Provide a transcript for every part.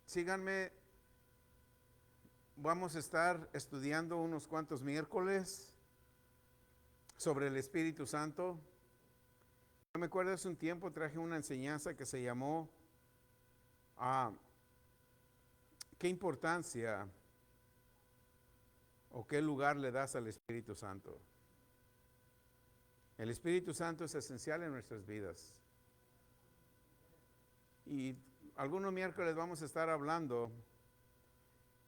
síganme, vamos a estar estudiando unos cuantos miércoles sobre el Espíritu Santo. Yo me acuerdo hace un tiempo traje una enseñanza que se llamó ¿qué importancia o qué lugar le das al Espíritu Santo? El Espíritu Santo es esencial en nuestras vidas. Y algunos miércoles vamos a estar hablando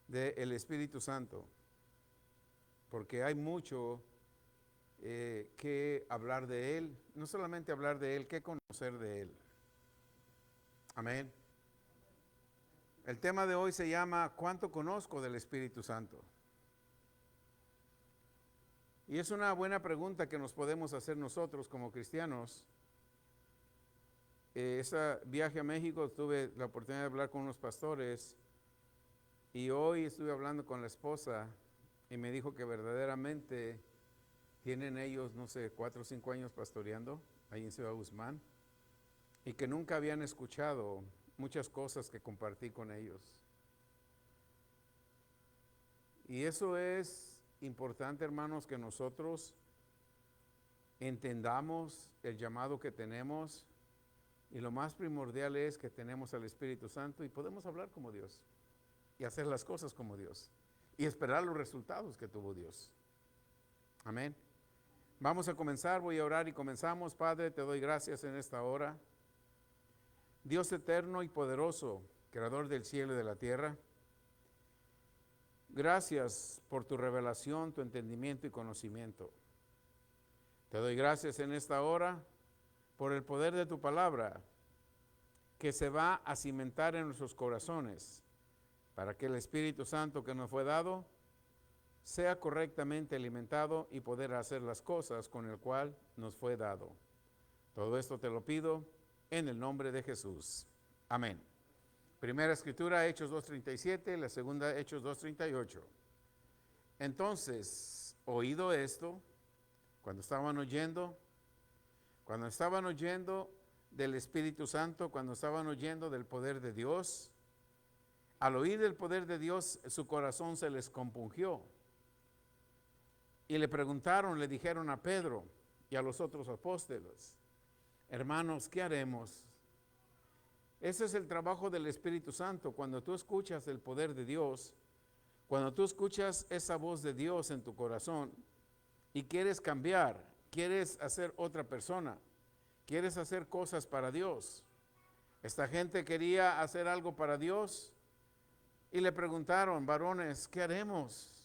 del Espíritu Santo, porque hay mucho que hablar de Él, no solamente hablar de Él, que conocer de Él. Amén. El tema de hoy se llama ¿cuánto conozco del Espíritu Santo? Y es una buena pregunta que nos podemos hacer nosotros como cristianos. Ese viaje a México tuve la oportunidad de hablar con unos pastores y hoy estuve hablando con la esposa y me dijo que verdaderamente tienen ellos, no sé, 4 o 5 años pastoreando ahí en Ciudad Guzmán y que nunca habían escuchado muchas cosas que compartí con ellos. Y eso es importante, hermanos, que nosotros entendamos el llamado que tenemos y lo más primordial es que tenemos al Espíritu Santo y podemos hablar como Dios y hacer las cosas como Dios y esperar los resultados que tuvo Dios. Amén. Vamos a comenzar, voy a orar y comenzamos. Padre, te doy gracias en esta hora. Dios eterno y poderoso, creador del cielo y de la tierra, gracias por tu revelación, tu entendimiento y conocimiento. Te doy gracias en esta hora por el poder de tu palabra que se va a cimentar en nuestros corazones para que el Espíritu Santo que nos fue dado sea correctamente alimentado y poder hacer las cosas con el cual nos fue dado. Todo esto te lo pido en el nombre de Jesús. Amén. Primera escritura, Hechos 2:37, la segunda, Hechos 2:38. Entonces, oído esto, cuando estaban oyendo del Espíritu Santo, cuando estaban oyendo del poder de Dios, al oír del poder de Dios, su corazón se les compungió. Y le preguntaron, le dijeron a Pedro y a los otros apóstoles, hermanos, ¿qué haremos? Ese es el trabajo del Espíritu Santo. Cuando tú escuchas el poder de Dios, cuando tú escuchas esa voz de Dios en tu corazón y quieres cambiar, quieres hacer otra persona, quieres hacer cosas para Dios. Esta gente quería hacer algo para Dios y le preguntaron, varones, ¿qué haremos?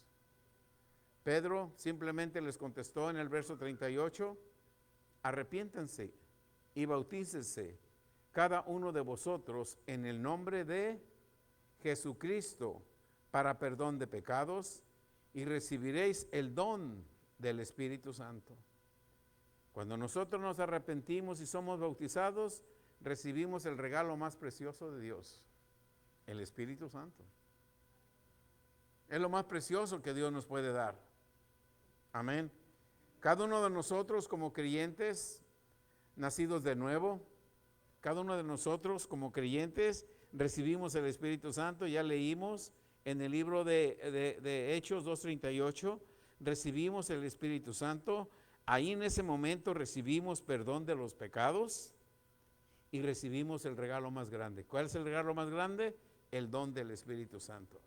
Pedro simplemente les contestó en el verso 38, arrepiéntanse y bautícense cada uno de vosotros en el nombre de Jesucristo para perdón de pecados y recibiréis el don del Espíritu Santo. Cuando nosotros nos arrepentimos y somos bautizados, recibimos el regalo más precioso de Dios, el Espíritu Santo. Es lo más precioso que Dios nos puede dar. Amén. Cada uno de nosotros como creyentes, nacidos de nuevo, cada uno de nosotros como creyentes recibimos el Espíritu Santo. Ya leímos en el libro de Hechos 2:38, recibimos el Espíritu Santo. Ahí en ese momento recibimos perdón de los pecados y recibimos el regalo más grande. ¿Cuál es el regalo más grande? El don del Espíritu Santo.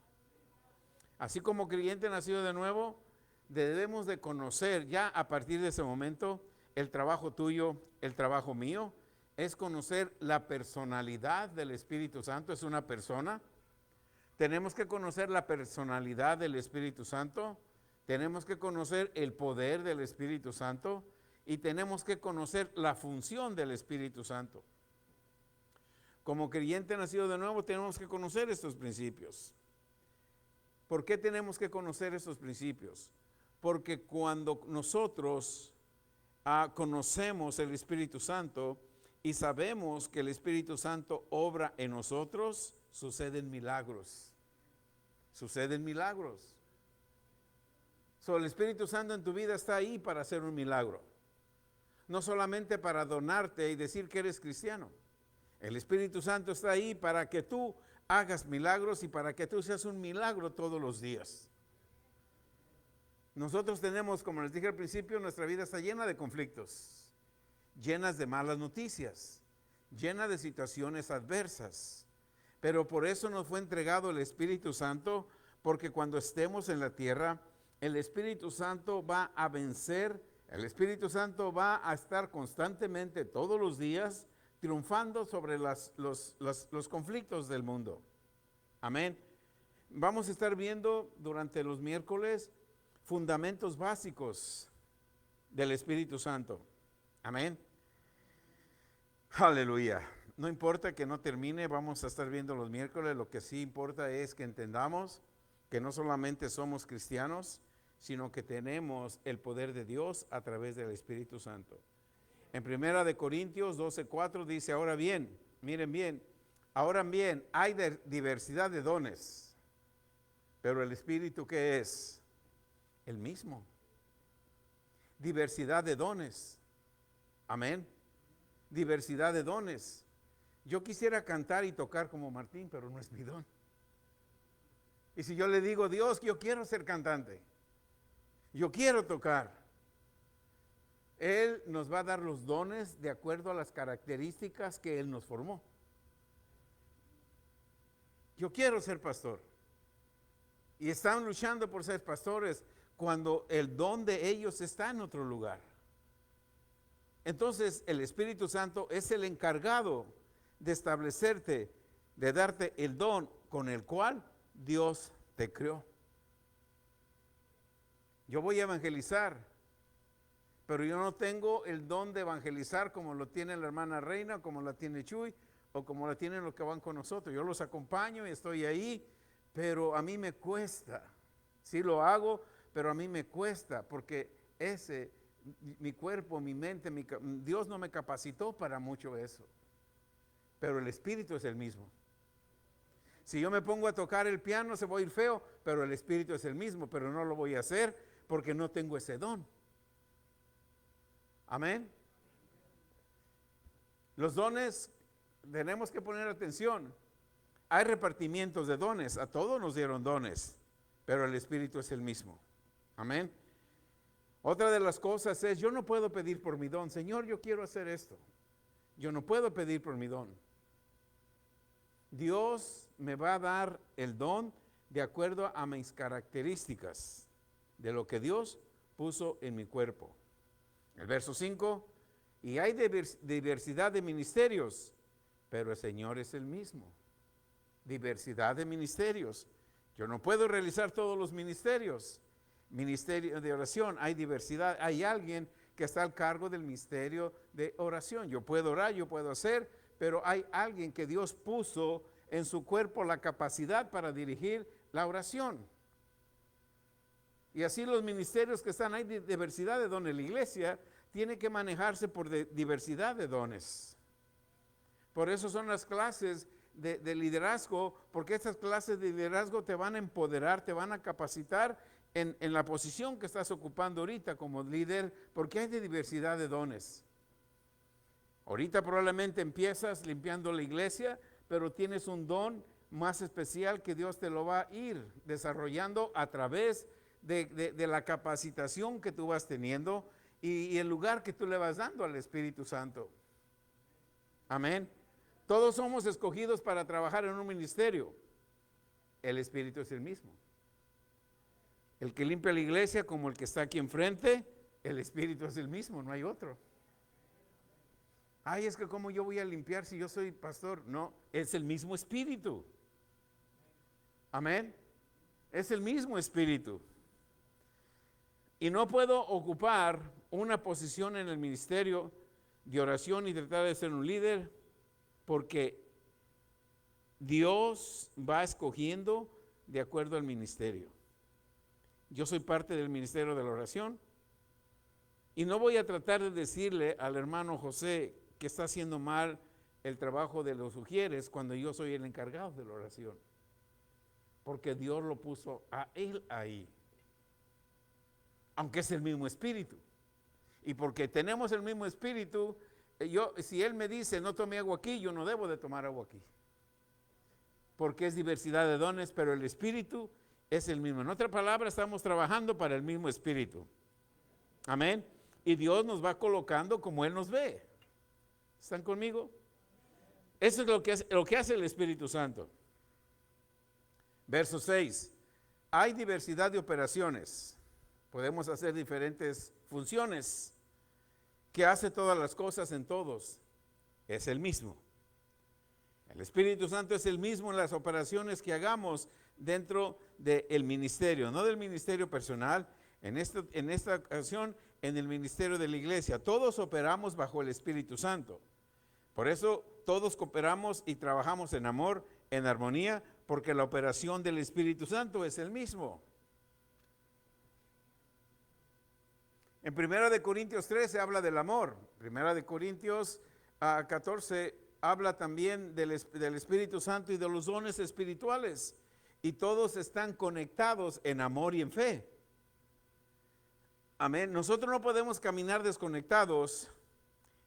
Así como creyente nacido de nuevo, debemos de conocer ya a partir de ese momento el trabajo tuyo, el trabajo mío, es conocer la personalidad del Espíritu Santo. Es una persona. Tenemos que conocer la personalidad del Espíritu Santo. Tenemos que conocer el poder del Espíritu Santo y tenemos que conocer la función del Espíritu Santo. Como creyente nacido de nuevo, tenemos que conocer estos principios. ¿Por qué tenemos que conocer estos principios? Porque cuando nosotros conocemos el Espíritu Santo y sabemos que el Espíritu Santo obra en nosotros, suceden milagros. Suceden milagros. El Espíritu Santo en tu vida está ahí para hacer un milagro. No solamente para donarte y decir que eres cristiano. El Espíritu Santo está ahí para que tú hagas milagros y para que tú seas un milagro todos los días. Nosotros tenemos, como les dije al principio, nuestra vida está llena de conflictos, llenas de malas noticias, llena de situaciones adversas. Pero por eso nos fue entregado el Espíritu Santo, porque cuando estemos en la tierra, el Espíritu Santo va a vencer, el Espíritu Santo va a estar constantemente todos los días triunfando sobre los conflictos del mundo. Amén. Vamos a estar viendo durante los miércoles fundamentos básicos del Espíritu Santo. Amén. Aleluya. No importa que no termine, vamos a estar viendo los miércoles. Lo que sí importa es que entendamos que no solamente somos cristianos, sino que tenemos el poder de Dios a través del Espíritu Santo. En 1 Corintios 12:4 dice, ahora bien, miren bien, ahora bien, hay diversidad de dones, pero el Espíritu, ¿qué es? El mismo. Diversidad de dones. Amén. Diversidad de dones. Yo quisiera cantar y tocar como Martín, pero no es mi don. Y si yo le digo, Dios, yo quiero ser cantante, yo quiero tocar, Él nos va a dar los dones de acuerdo a las características que Él nos formó. Yo quiero ser pastor. Y están luchando por ser pastores cuando el don de ellos está en otro lugar. Entonces el Espíritu Santo es el encargado de establecerte, de darte el don con el cual Dios te creó. Yo voy a evangelizar, pero yo no tengo el don de evangelizar como lo tiene la hermana Reina, como la tiene Chuy, o como la tienen los que van con nosotros. Yo los acompaño y estoy ahí, pero a mí me cuesta. Sí lo hago, pero a mí me cuesta, porque mi cuerpo, mi mente, Dios no me capacitó para mucho eso. Pero el Espíritu es el mismo. Si yo me pongo a tocar el piano se va a ir feo, pero el Espíritu es el mismo, pero no lo voy a hacer porque no tengo ese don. Amén. Los dones, tenemos que poner atención. Hay repartimientos de dones, a todos nos dieron dones, pero el Espíritu es el mismo. Amén. Otra de las cosas es, yo no puedo pedir por mi don. Señor, yo quiero hacer esto. Yo no puedo pedir por mi don. Dios me va a dar el don de acuerdo a mis características, de lo que Dios puso en mi cuerpo. El verso 5, y hay diversidad de ministerios, pero el Señor es el mismo. Diversidad de ministerios. Yo no puedo realizar todos los ministerios. Ministerio de oración, hay diversidad. Hay alguien que está al cargo del ministerio de oración. Yo puedo orar, yo puedo hacer, pero hay alguien que Dios puso en su cuerpo la capacidad para dirigir la oración. Y así los ministerios que están, hay diversidad de dones. La iglesia tiene que manejarse por diversidad de dones. Por eso son las clases de liderazgo, porque estas clases de liderazgo te van a empoderar, te van a capacitar en la posición que estás ocupando ahorita como líder, porque hay diversidad de dones. Ahorita probablemente empiezas limpiando la iglesia, pero tienes un don más especial que Dios te lo va a ir desarrollando a través de la capacitación que tú vas teniendo y el lugar que tú le vas dando al Espíritu Santo. Amén. Todos somos escogidos para trabajar en un ministerio. El Espíritu es el mismo. El que limpia la iglesia como el que está aquí enfrente, el Espíritu es el mismo, no hay otro. Ay, es que ¿cómo yo voy a limpiar si yo soy pastor? No, es el mismo Espíritu. Amén. Es el mismo Espíritu. Y no puedo ocupar una posición en el ministerio de oración y tratar de ser un líder, porque Dios va escogiendo de acuerdo al ministerio. Yo soy parte del ministerio de la oración y no voy a tratar de decirle al hermano José que está haciendo mal el trabajo de los ujieres cuando yo soy el encargado de la oración, porque Dios lo puso a él ahí, aunque es el mismo espíritu. Y porque tenemos el mismo espíritu, si él me dice no tome agua aquí, yo no debo de tomar agua aquí. porque es diversidad de dones, pero el Espíritu es el mismo. En otra palabra, estamos trabajando para el mismo Espíritu. Amén. Y Dios nos va colocando como Él nos ve. ¿Están conmigo? Eso es lo que hace el Espíritu Santo. Verso 6. Hay diversidad de operaciones. Podemos hacer diferentes funciones. Que hace todas las cosas en todos. Es el mismo. El Espíritu Santo es el mismo en las operaciones que hagamos dentro del ministerio, no del ministerio personal, en esta ocasión en el ministerio de la iglesia. Todos operamos bajo el Espíritu Santo. Por eso todos cooperamos y trabajamos en amor, en armonía, porque la operación del Espíritu Santo es el mismo. En 1 Corintios 13 habla del amor. 1 Corintios 14 habla también del Espíritu Santo y de los dones espirituales. Y todos están conectados en amor y en fe. Amén. Nosotros no podemos caminar desconectados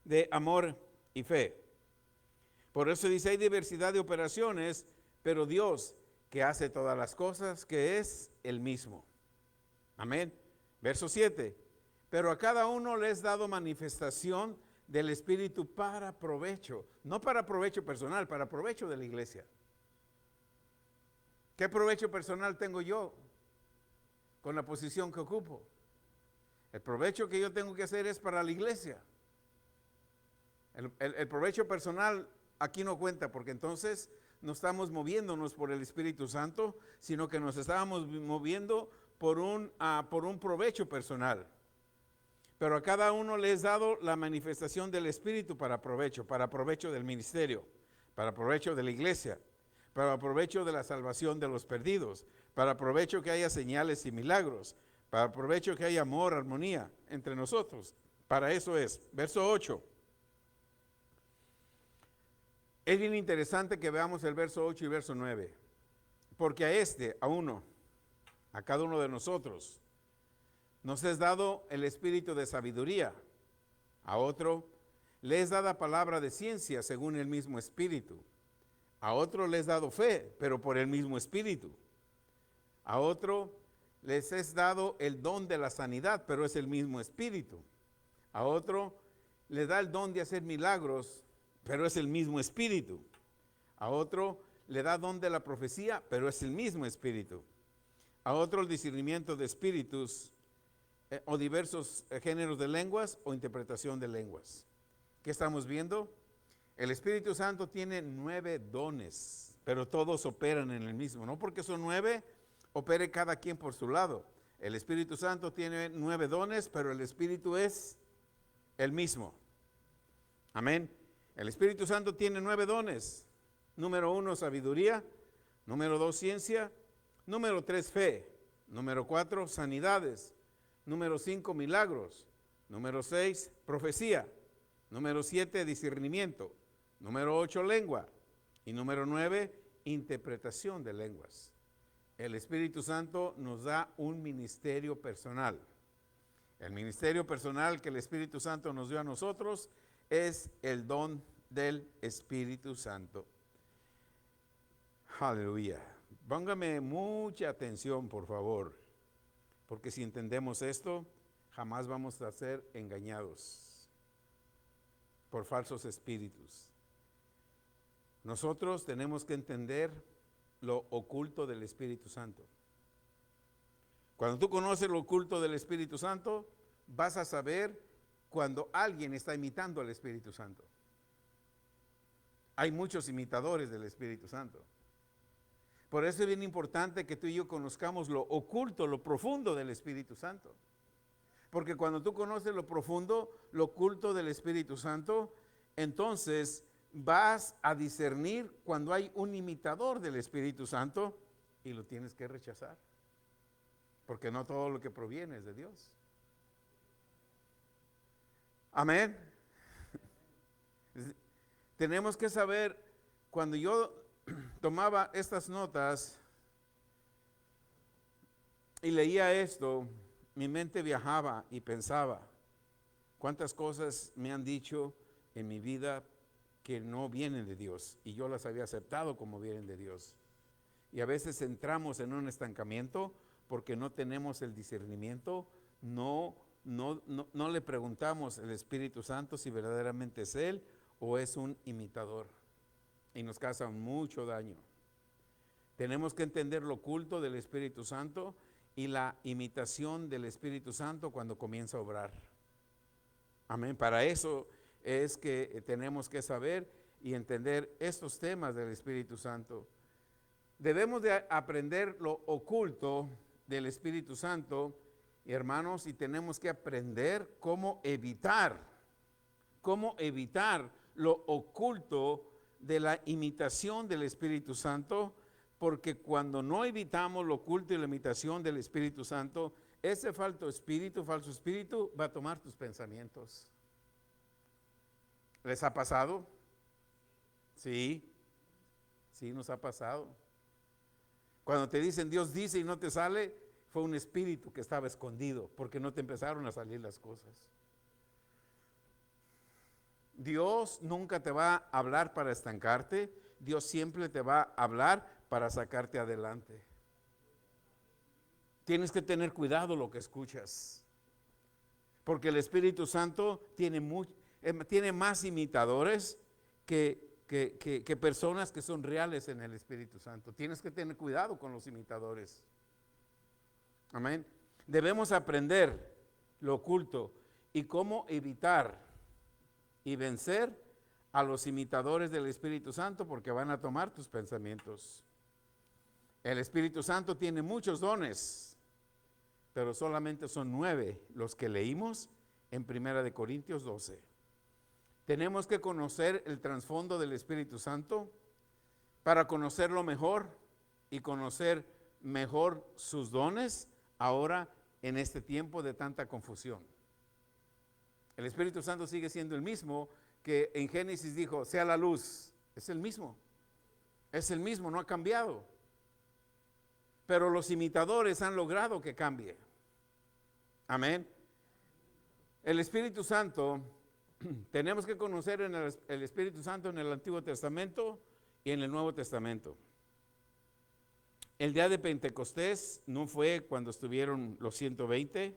de amor y fe. Por eso dice, hay diversidad de operaciones, pero Dios que hace todas las cosas, que es el mismo. Amén. Verso 7. Pero a cada uno le es dado manifestación del Espíritu para provecho. No para provecho personal, para provecho de la iglesia. ¿Qué provecho personal tengo yo con la posición que ocupo? El provecho que yo tengo que hacer es para la iglesia. El provecho personal aquí no cuenta, porque entonces no estamos moviéndonos por el Espíritu Santo, sino que nos estábamos moviendo por un provecho personal. Pero a cada uno le es dado la manifestación del Espíritu para provecho del ministerio, para provecho de la iglesia, para provecho de la salvación de los perdidos, para provecho que haya señales y milagros, para provecho que haya amor, armonía entre nosotros. Para eso es. Verso 8. Es bien interesante que veamos el verso 8 y verso 9. Porque a cada uno de nosotros, nos es dado el espíritu de sabiduría. A otro le es dada palabra de ciencia según el mismo espíritu. A otro le es dado fe, pero por el mismo espíritu. A otro les es dado el don de la sanidad, pero es el mismo espíritu. A otro le da el don de hacer milagros, pero es el mismo espíritu. A otro le da don de la profecía, pero es el mismo espíritu. A otro el discernimiento de espíritus, o diversos géneros de lenguas o interpretación de lenguas. ¿Qué estamos viendo? El Espíritu Santo tiene 9 dones, pero todos operan en el mismo. No porque son 9, opere cada quien por su lado. El Espíritu Santo tiene 9 dones, pero el Espíritu es el mismo. Amén. El Espíritu Santo tiene 9 dones. Número 1, sabiduría. Número 2, ciencia. Número 3, fe. Número 4, sanidades. Número 5, milagros. Número 6, profecía. Número 7, discernimiento. Número 8, lengua. Y número 9, interpretación de lenguas. El Espíritu Santo nos da un ministerio personal. El ministerio personal que el Espíritu Santo nos dio a nosotros es el don del Espíritu Santo. Aleluya. Póngame mucha atención, por favor, porque si entendemos esto, jamás vamos a ser engañados por falsos espíritus. Nosotros tenemos que entender lo oculto del Espíritu Santo. Cuando tú conoces lo oculto del Espíritu Santo, vas a saber cuando alguien está imitando al Espíritu Santo. Hay muchos imitadores del Espíritu Santo. Por eso es bien importante que tú y yo conozcamos lo oculto, lo profundo del Espíritu Santo. Porque cuando tú conoces lo profundo, lo oculto del Espíritu Santo, entonces vas a discernir cuando hay un imitador del Espíritu Santo y lo tienes que rechazar. Porque no todo lo que proviene es de Dios. Amén. Tenemos que saber, cuando yo tomaba estas notas y leía esto, mi mente viajaba y pensaba, cuántas cosas me han dicho en mi vida que no vienen de Dios y yo las había aceptado como vienen de Dios. Y a veces entramos en un estancamiento porque no tenemos el discernimiento, no le preguntamos al Espíritu Santo si verdaderamente es Él o es un imitador. Y nos causa mucho daño. Tenemos que entender lo oculto del Espíritu Santo y la imitación del Espíritu Santo cuando comienza a obrar. Amén. Para eso es que tenemos que saber y entender estos temas del Espíritu Santo. Debemos de aprender lo oculto del Espíritu Santo, hermanos, y tenemos que aprender cómo evitar lo oculto de la imitación del Espíritu Santo, porque cuando no evitamos lo oculto y la imitación del Espíritu Santo, ese falso espíritu va a tomar tus pensamientos. ¿Les ha pasado? Sí, nos ha pasado. Cuando te dicen Dios dice y no te sale, fue un espíritu que estaba escondido porque no te empezaron a salir las cosas. Dios nunca te va a hablar para estancarte, Dios siempre te va a hablar para sacarte adelante. Tienes que tener cuidado lo que escuchas, porque el Espíritu Santo tiene más imitadores que personas que son reales en el Espíritu Santo. Tienes que tener cuidado con los imitadores. Amén. Debemos aprender lo oculto y cómo evitar y vencer a los imitadores del Espíritu Santo, porque van a tomar tus pensamientos. El Espíritu Santo tiene muchos dones, pero solamente son 9 los que leímos en 1 Corintios 12. Tenemos que conocer el trasfondo del Espíritu Santo para conocerlo mejor y conocer mejor sus dones ahora en este tiempo de tanta confusión. El Espíritu Santo sigue siendo el mismo que en Génesis dijo, sea la luz. Es el mismo, no ha cambiado. Pero los imitadores han logrado que cambie. Amén. El Espíritu Santo, tenemos que conocer el Espíritu Santo en el Antiguo Testamento y en el Nuevo Testamento. El día de Pentecostés no fue cuando estuvieron los 120.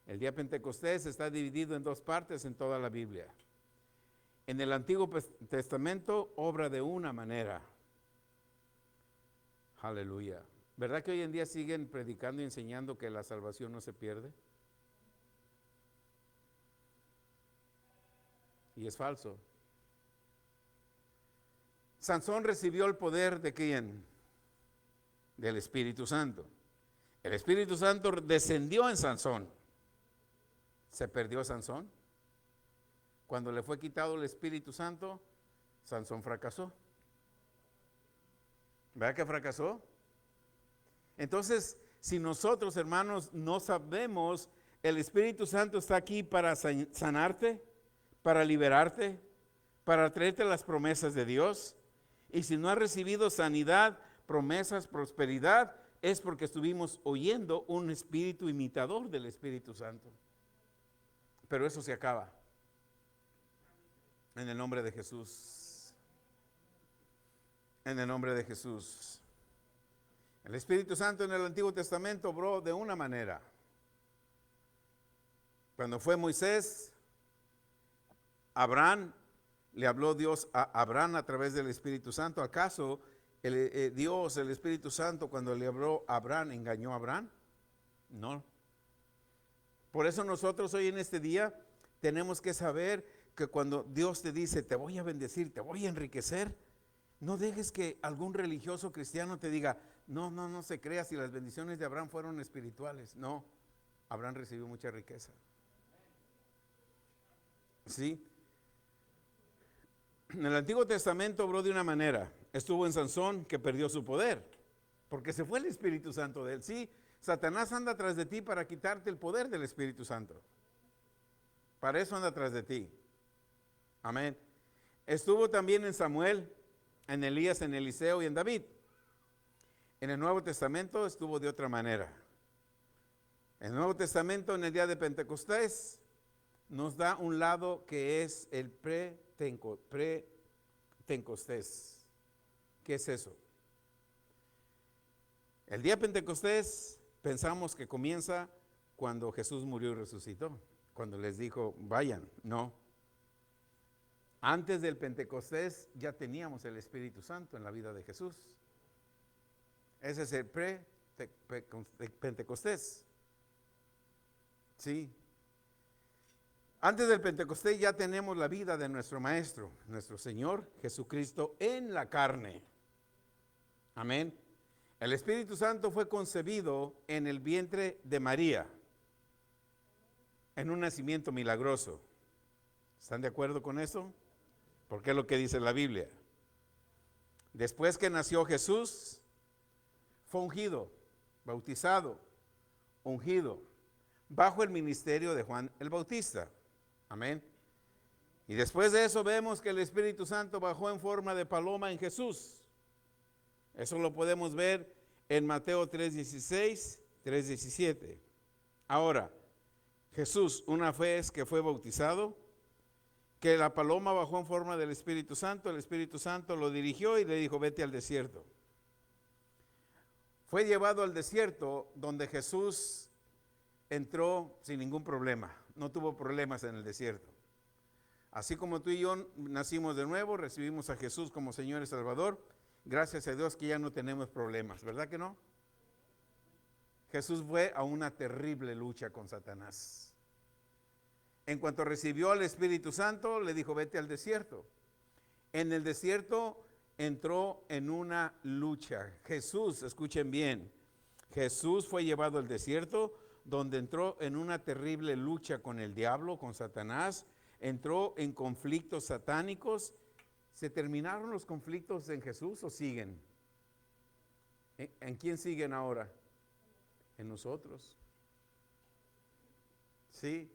El día de Pentecostés está dividido en 2 partes en toda la Biblia. En el Antiguo Testamento obra de una manera. Aleluya. ¿Verdad que hoy en día siguen predicando y enseñando que la salvación no se pierde? Y es falso. Sansón recibió el poder ¿de quién? Del Espíritu Santo. El Espíritu Santo descendió en Sansón. ¿Se perdió Sansón? Cuando le fue quitado el Espíritu Santo, Sansón fracasó. ¿Verdad que fracasó? Entonces, si nosotros, hermanos, no sabemos, el Espíritu Santo está aquí para sanarte, para liberarte, para traerte las promesas de Dios. Y si no has recibido sanidad, promesas, prosperidad, es porque estuvimos oyendo un espíritu imitador del Espíritu Santo. Pero eso se acaba. En el nombre de Jesús. En el nombre de Jesús. El Espíritu Santo en el Antiguo Testamento obró de una manera. Cuando fue Moisés, Abraham, le habló Dios a Abraham a través del Espíritu Santo. ¿Acaso Dios, el Espíritu Santo, cuando le habló a Abraham, engañó a Abraham? No. Por eso nosotros hoy en este día tenemos que saber que cuando Dios te dice, te voy a bendecir, te voy a enriquecer, no dejes que algún religioso cristiano te diga, no se crea si las bendiciones de Abraham fueron espirituales. No, Abraham recibió mucha riqueza. ¿Sí? En el Antiguo Testamento obró de una manera. Estuvo en Sansón, que perdió su poder, porque se fue el Espíritu Santo de él. Sí, Satanás anda atrás de ti para quitarte el poder del Espíritu Santo. Para eso anda atrás de ti. Amén. Estuvo también en Samuel, en Elías, en Eliseo y en David. En el Nuevo Testamento estuvo de otra manera. En el Nuevo Testamento, en el día de Pentecostés, nos da un lado que es el pre-Pentecostés. ¿Qué es eso? El día de Pentecostés pensamos que comienza cuando Jesús murió y resucitó, cuando les dijo, vayan. No. Antes del Pentecostés ya teníamos el Espíritu Santo en la vida de Jesús. Ese es el pre-Pentecostés. Sí. Antes del Pentecostés ya tenemos la vida de nuestro Maestro, nuestro Señor Jesucristo en la carne. Amén. El Espíritu Santo fue concebido en el vientre de María, en un nacimiento milagroso. ¿Están de acuerdo con eso? Porque es lo que dice la Biblia. Después que nació Jesús, fue ungido, bautizado, ungido, bajo el ministerio de Juan el Bautista. Amén. Y después de eso vemos que el Espíritu Santo bajó en forma de paloma en Jesús. Eso lo podemos ver en Mateo 3:16, 3:17. Ahora, Jesús, una vez que fue bautizado, que la paloma bajó en forma del Espíritu Santo, el Espíritu Santo lo dirigió y le dijo, vete al desierto. Fue llevado al desierto donde Jesús entró sin ningún problema, no tuvo problemas en el desierto. Así como tú y yo nacimos de nuevo, recibimos a Jesús como Señor y Salvador, gracias a Dios que ya no tenemos problemas, ¿verdad que no? Jesús fue a una terrible lucha con Satanás. En cuanto recibió al Espíritu Santo, le dijo, vete al desierto. En el desierto entró en una lucha. Jesús, escuchen bien, Jesús fue llevado al desierto donde entró en una terrible lucha con el diablo, con Satanás, entró en conflictos satánicos. ¿Se terminaron los conflictos en Jesús o siguen? ¿En quién siguen ahora? En nosotros. ¿Sí?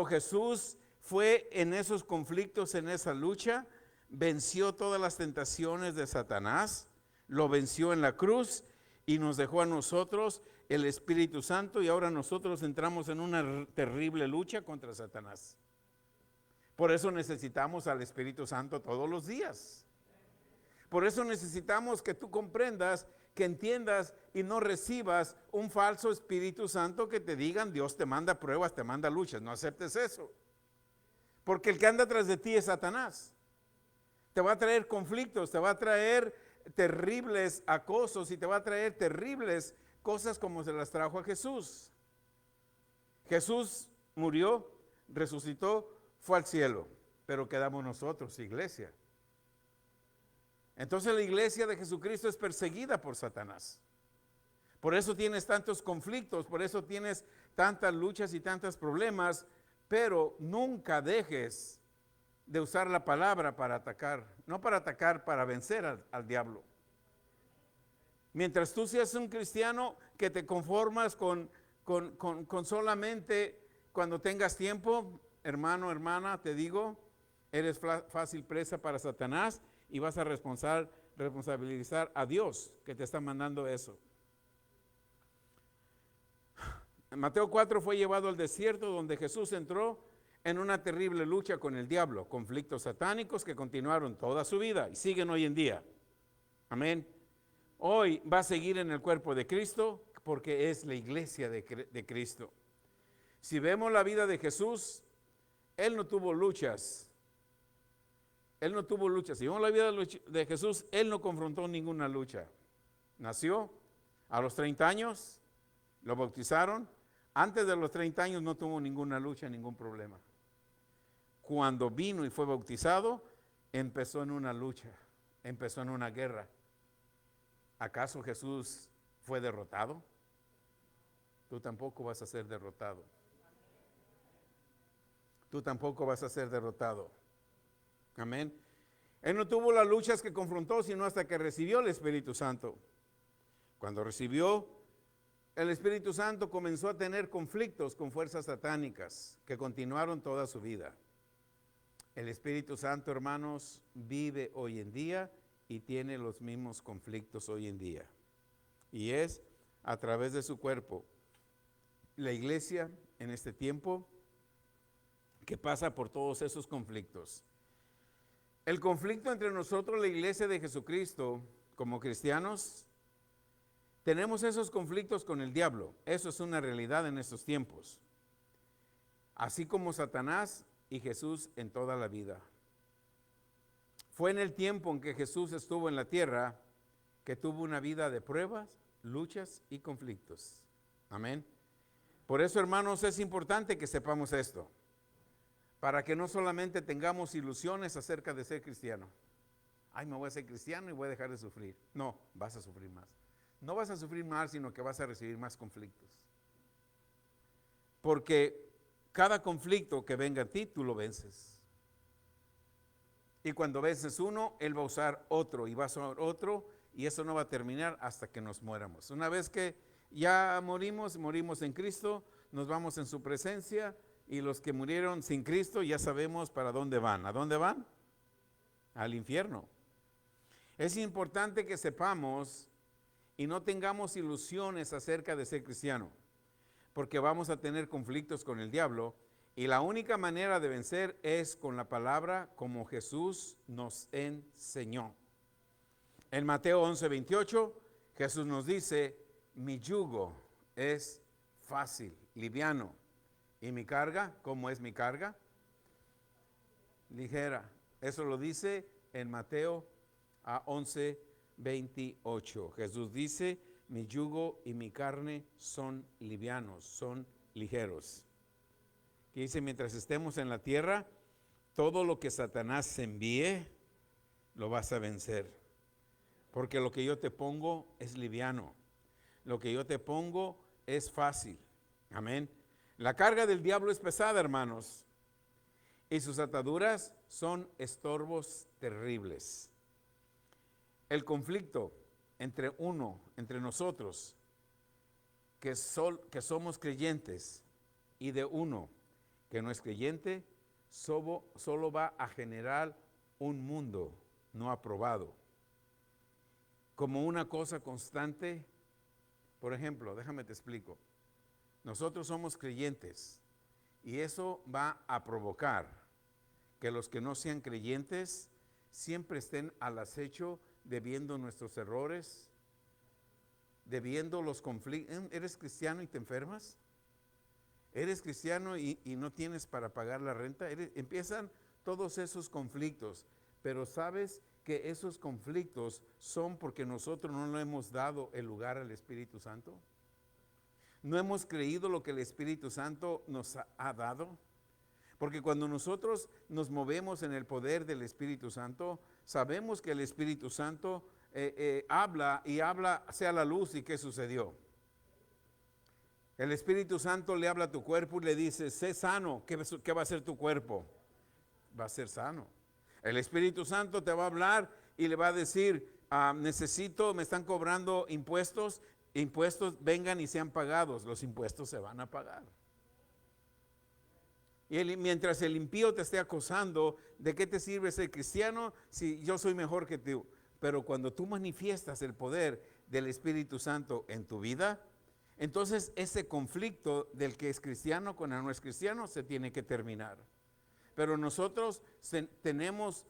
Jesús fue en esos conflictos, en esa lucha, venció todas las tentaciones de Satanás, lo venció en la cruz y nos dejó a nosotros el Espíritu Santo y ahora nosotros entramos en una terrible lucha contra Satanás. Por eso necesitamos al Espíritu Santo todos los días. Por eso necesitamos que tú comprendas, que entiendas y no recibas un falso Espíritu Santo que te digan Dios te manda pruebas, te manda luchas. No aceptes eso. Porque el que anda tras de ti es Satanás. Te va a traer conflictos, te va a traer terribles acosos y te va a traer terribles cosas como se las trajo a Jesús. Jesús murió, resucitó, fue al cielo, pero quedamos nosotros, iglesia. Entonces la iglesia de Jesucristo es perseguida por Satanás. Por eso tienes tantos conflictos, por eso tienes tantas luchas y tantos problemas, pero nunca dejes de usar la palabra para atacar, no para atacar, para vencer al diablo. Mientras tú seas un cristiano que te conformas con solamente cuando tengas tiempo, hermano, hermana, te digo, eres fácil presa para Satanás y vas a responsabilizar a Dios que te está mandando eso. En Mateo 4 fue llevado al desierto donde Jesús entró en una terrible lucha con el diablo, conflictos satánicos que continuaron toda su vida y siguen hoy en día. Amén. Hoy va a seguir en el cuerpo de Cristo porque es la iglesia de Cristo. Si vemos la vida de Jesús, Él no tuvo luchas. Él no tuvo luchas. Si vemos la vida de Jesús, Él no confrontó ninguna lucha. Nació a los 30 años, lo bautizaron. Antes de los 30 años no tuvo ninguna lucha, ningún problema. Cuando vino y fue bautizado, empezó en una lucha, empezó en una guerra. ¿Acaso Jesús fue derrotado? Tú tampoco vas a ser derrotado. Tú tampoco vas a ser derrotado. Amén. Él no tuvo las luchas que confrontó, sino hasta que recibió el Espíritu Santo. Cuando recibió el Espíritu Santo, comenzó a tener conflictos con fuerzas satánicas que continuaron toda su vida. El Espíritu Santo, hermanos, vive hoy en día y tiene los mismos conflictos hoy en día. Y es a través de su cuerpo, la iglesia en este tiempo, que pasa por todos esos conflictos. El conflicto entre nosotros, la iglesia de Jesucristo, como cristianos, Tenemos esos conflictos con el diablo. Eso es una realidad en estos tiempos. Así como Satanás y Jesús en toda la vida. Fue en el tiempo en que Jesús estuvo en la tierra que tuvo una vida de pruebas, luchas y conflictos. Amén. Por eso, hermanos, es importante que sepamos esto, para que no solamente tengamos ilusiones acerca de ser cristiano. Ay, me voy a ser cristiano y voy a dejar de sufrir. No, vas a sufrir más. No vas a sufrir más, sino que vas a recibir más conflictos. Porque cada conflicto que venga a ti, tú lo vences. Y cuando vences uno, Él va a usar otro y va a usar otro, y eso no va a terminar hasta que nos muéramos. Una vez que ya morimos en Cristo, nos vamos en su presencia, y los que murieron sin Cristo ya sabemos para dónde van. ¿A dónde van? Al infierno. Es importante que sepamos y no tengamos ilusiones acerca de ser cristiano, porque vamos a tener conflictos con el diablo, y la única manera de vencer es con la palabra, como Jesús nos enseñó. En Mateo 11:28, Jesús nos dice: mi yugo es fácil, liviano, y mi carga, ¿cómo es mi carga? Ligera. Eso lo dice en Mateo 11:28. Jesús dice: mi yugo y mi carne son livianos, son ligeros. Que dice: mientras estemos en la tierra, todo lo que Satanás envíe, lo vas a vencer. Porque lo que yo te pongo es liviano. Lo que yo te pongo es fácil. Amén. La carga del diablo es pesada, hermanos. Y sus ataduras son estorbos terribles. El conflicto entre nosotros, que somos creyentes, y de uno que no es creyente, solo va a generar un mundo no aprobado. Como una cosa constante. Por ejemplo, déjame te explico. Nosotros somos creyentes, y eso va a provocar que los que no sean creyentes siempre estén al acecho de viendo nuestros errores, de viendo los conflictos. ¿Eres cristiano y te enfermas? ¿Eres cristiano y no tienes para pagar la renta? Empiezan todos esos conflictos, pero sabes que esos conflictos son porque nosotros no le hemos dado el lugar al Espíritu Santo. No hemos creído lo que el Espíritu Santo nos ha dado. Porque cuando nosotros nos movemos en el poder del Espíritu Santo, sabemos que el Espíritu Santo habla y habla hacia la luz. ¿Y qué sucedió? El Espíritu Santo le habla a tu cuerpo y le dice: sé sano. ¿Qué va a hacer tu cuerpo? Va a ser sano. El Espíritu Santo te va a hablar y le va a decir: me están cobrando impuestos, vengan y sean pagados. Los impuestos se van a pagar. Y mientras el impío te esté acosando, ¿de qué te sirve ser cristiano si yo soy mejor que tú? Pero cuando tú manifiestas el poder del Espíritu Santo en tu vida, entonces ese conflicto del que es cristiano con el no es cristiano se tiene que terminar. Pero nosotros tenemos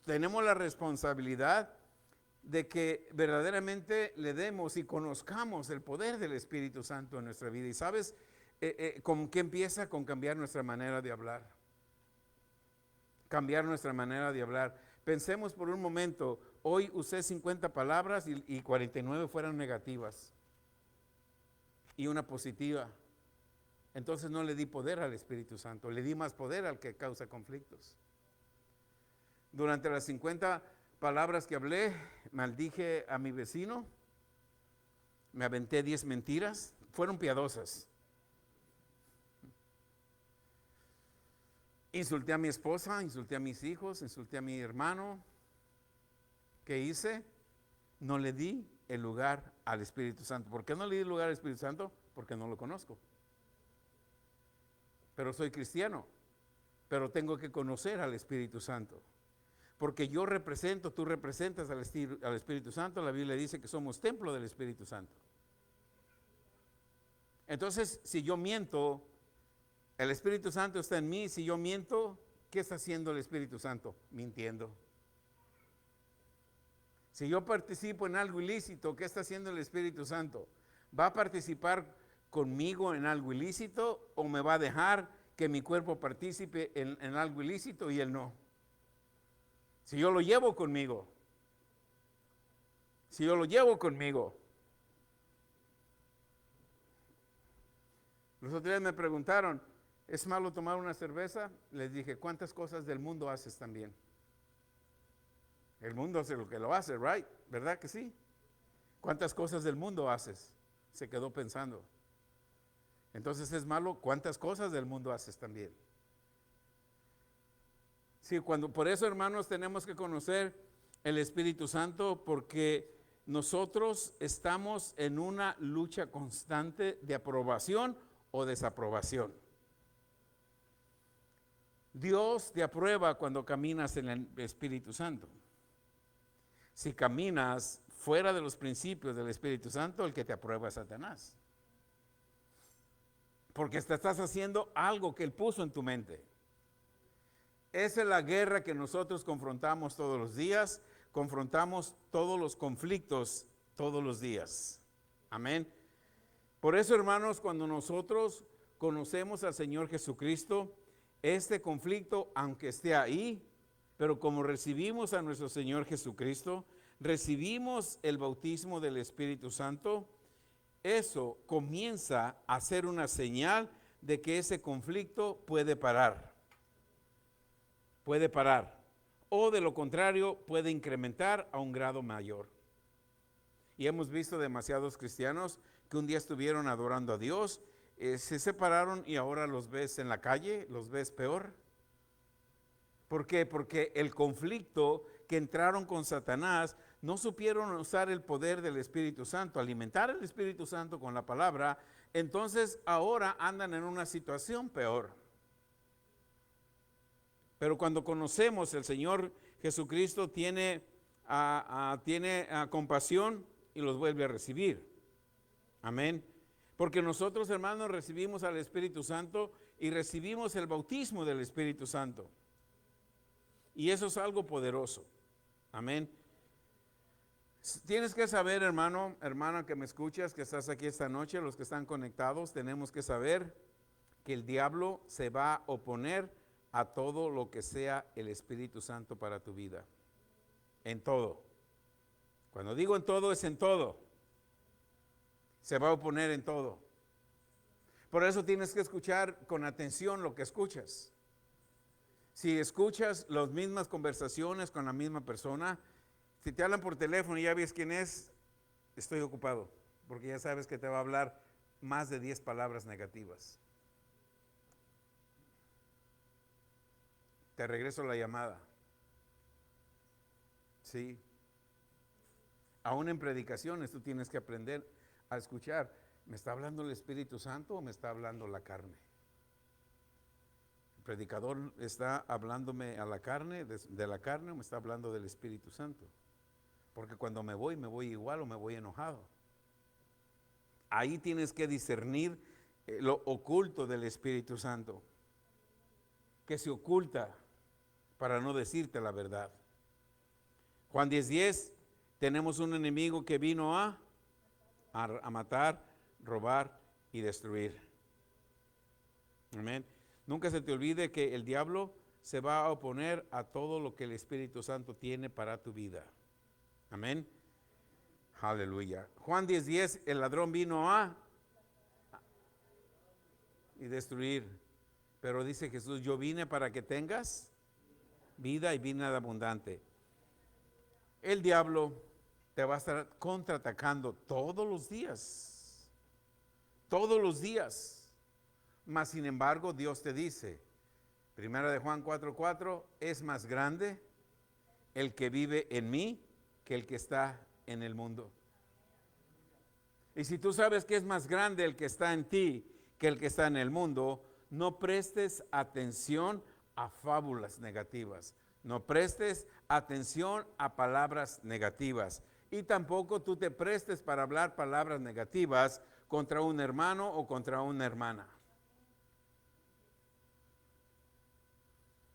la responsabilidad de que verdaderamente le demos y conozcamos el poder del Espíritu Santo en nuestra vida. Y sabes, ¿con qué empieza? Con cambiar nuestra manera de hablar. Cambiar nuestra manera de hablar. Pensemos por un momento: hoy usé 50 palabras y 49 fueron negativas y una positiva. Entonces no le di poder al Espíritu Santo, le di más poder al que causa conflictos. Durante las 50 palabras que hablé, maldije a mi vecino, me aventé 10 mentiras, fueron piadosas. Insulté a mi esposa, insulté a mis hijos, insulté a mi hermano. ¿Qué hice? No le di el lugar al Espíritu Santo. ¿Por qué no le di el lugar al Espíritu Santo? Porque no lo conozco. Pero soy cristiano, pero tengo que conocer al Espíritu Santo. Porque yo represento, tú representas al Espíritu Santo. La Biblia dice que somos templo del Espíritu Santo. Entonces, si yo miento, el Espíritu Santo está en mí. Si yo miento, ¿qué está haciendo el Espíritu Santo? Mintiendo. Si yo participo en algo ilícito, ¿qué está haciendo el Espíritu Santo? ¿Va a participar conmigo en algo ilícito o me va a dejar que mi cuerpo participe en algo ilícito y él no? Si yo lo llevo conmigo. Si yo lo llevo conmigo. Los otros días me preguntaron, ¿es malo tomar una cerveza? Les dije, ¿cuántas cosas del mundo haces también? El mundo hace lo que lo hace, right? ¿Verdad que sí? ¿Cuántas cosas del mundo haces? Se quedó pensando. Entonces es malo, ¿cuántas cosas del mundo haces también? Sí, por eso, hermanos, tenemos que conocer el Espíritu Santo, porque nosotros estamos en una lucha constante de aprobación o desaprobación. Dios te aprueba cuando caminas en el Espíritu Santo. Si caminas fuera de los principios del Espíritu Santo, el que te aprueba es Satanás. Porque te estás haciendo algo que Él puso en tu mente. Esa es la guerra que nosotros confrontamos todos los días, confrontamos todos los conflictos todos los días. Amén. Por eso, hermanos, cuando nosotros conocemos al Señor Jesucristo, este conflicto, aunque esté ahí, pero como recibimos a nuestro Señor Jesucristo, recibimos el bautismo del Espíritu Santo, eso comienza a ser una señal de que ese conflicto puede parar. Puede parar. O de lo contrario, puede incrementar a un grado mayor. Y hemos visto demasiados cristianos que un día estuvieron adorando a Dios, se separaron y ahora los ves en la calle, los ves peor. ¿Por qué? Porque el conflicto que entraron con Satanás, no supieron usar el poder del Espíritu Santo, alimentar el Espíritu Santo con la palabra, entonces ahora andan en una situación peor. Pero cuando conocemos el Señor Jesucristo tiene compasión y los vuelve a recibir. Amén. Porque nosotros, hermanos, recibimos al Espíritu Santo y recibimos el bautismo del Espíritu Santo. Y eso es algo poderoso. Amén. Tienes que saber, hermano, hermana que me escuchas, que estás aquí esta noche, los que están conectados, tenemos que saber que el diablo se va a oponer a todo lo que sea el Espíritu Santo para tu vida. En todo. Cuando digo en todo, es en todo. Se va a oponer en todo. Por eso tienes que escuchar con atención lo que escuchas. Si escuchas las mismas conversaciones con la misma persona, si te hablan por teléfono y ya ves quién es, estoy ocupado, porque ya sabes que te va a hablar más de 10 palabras negativas. Te regreso la llamada. Sí. Aún en predicaciones tú tienes que aprender a escuchar. ¿Me está hablando el Espíritu Santo o me está hablando la carne? ¿El predicador está hablándome a la carne, de la carne, o me está hablando del Espíritu Santo? Porque cuando me voy igual o me voy enojado. Ahí tienes que discernir lo oculto del Espíritu Santo, que se oculta para no decirte la verdad. Juan 10:10, tenemos un enemigo que vino a matar, robar y destruir. Amén. Nunca se te olvide que el diablo se va a oponer a todo lo que el Espíritu Santo tiene para tu vida. Amén. Aleluya. Juan 10:10, el ladrón vino a y destruir. Pero dice Jesús, yo vine para que tengas vida y vida abundante. El diablo te va a estar contraatacando todos los días. Todos los días. Mas sin embargo, Dios te dice, Primera de Juan 4:4, es más grande el que vive en mí que el que está en el mundo. Y si tú sabes que es más grande el que está en ti que el que está en el mundo, no prestes atención a fábulas negativas. No prestes atención a palabras negativas. Y tampoco tú te prestes para hablar palabras negativas contra un hermano o contra una hermana.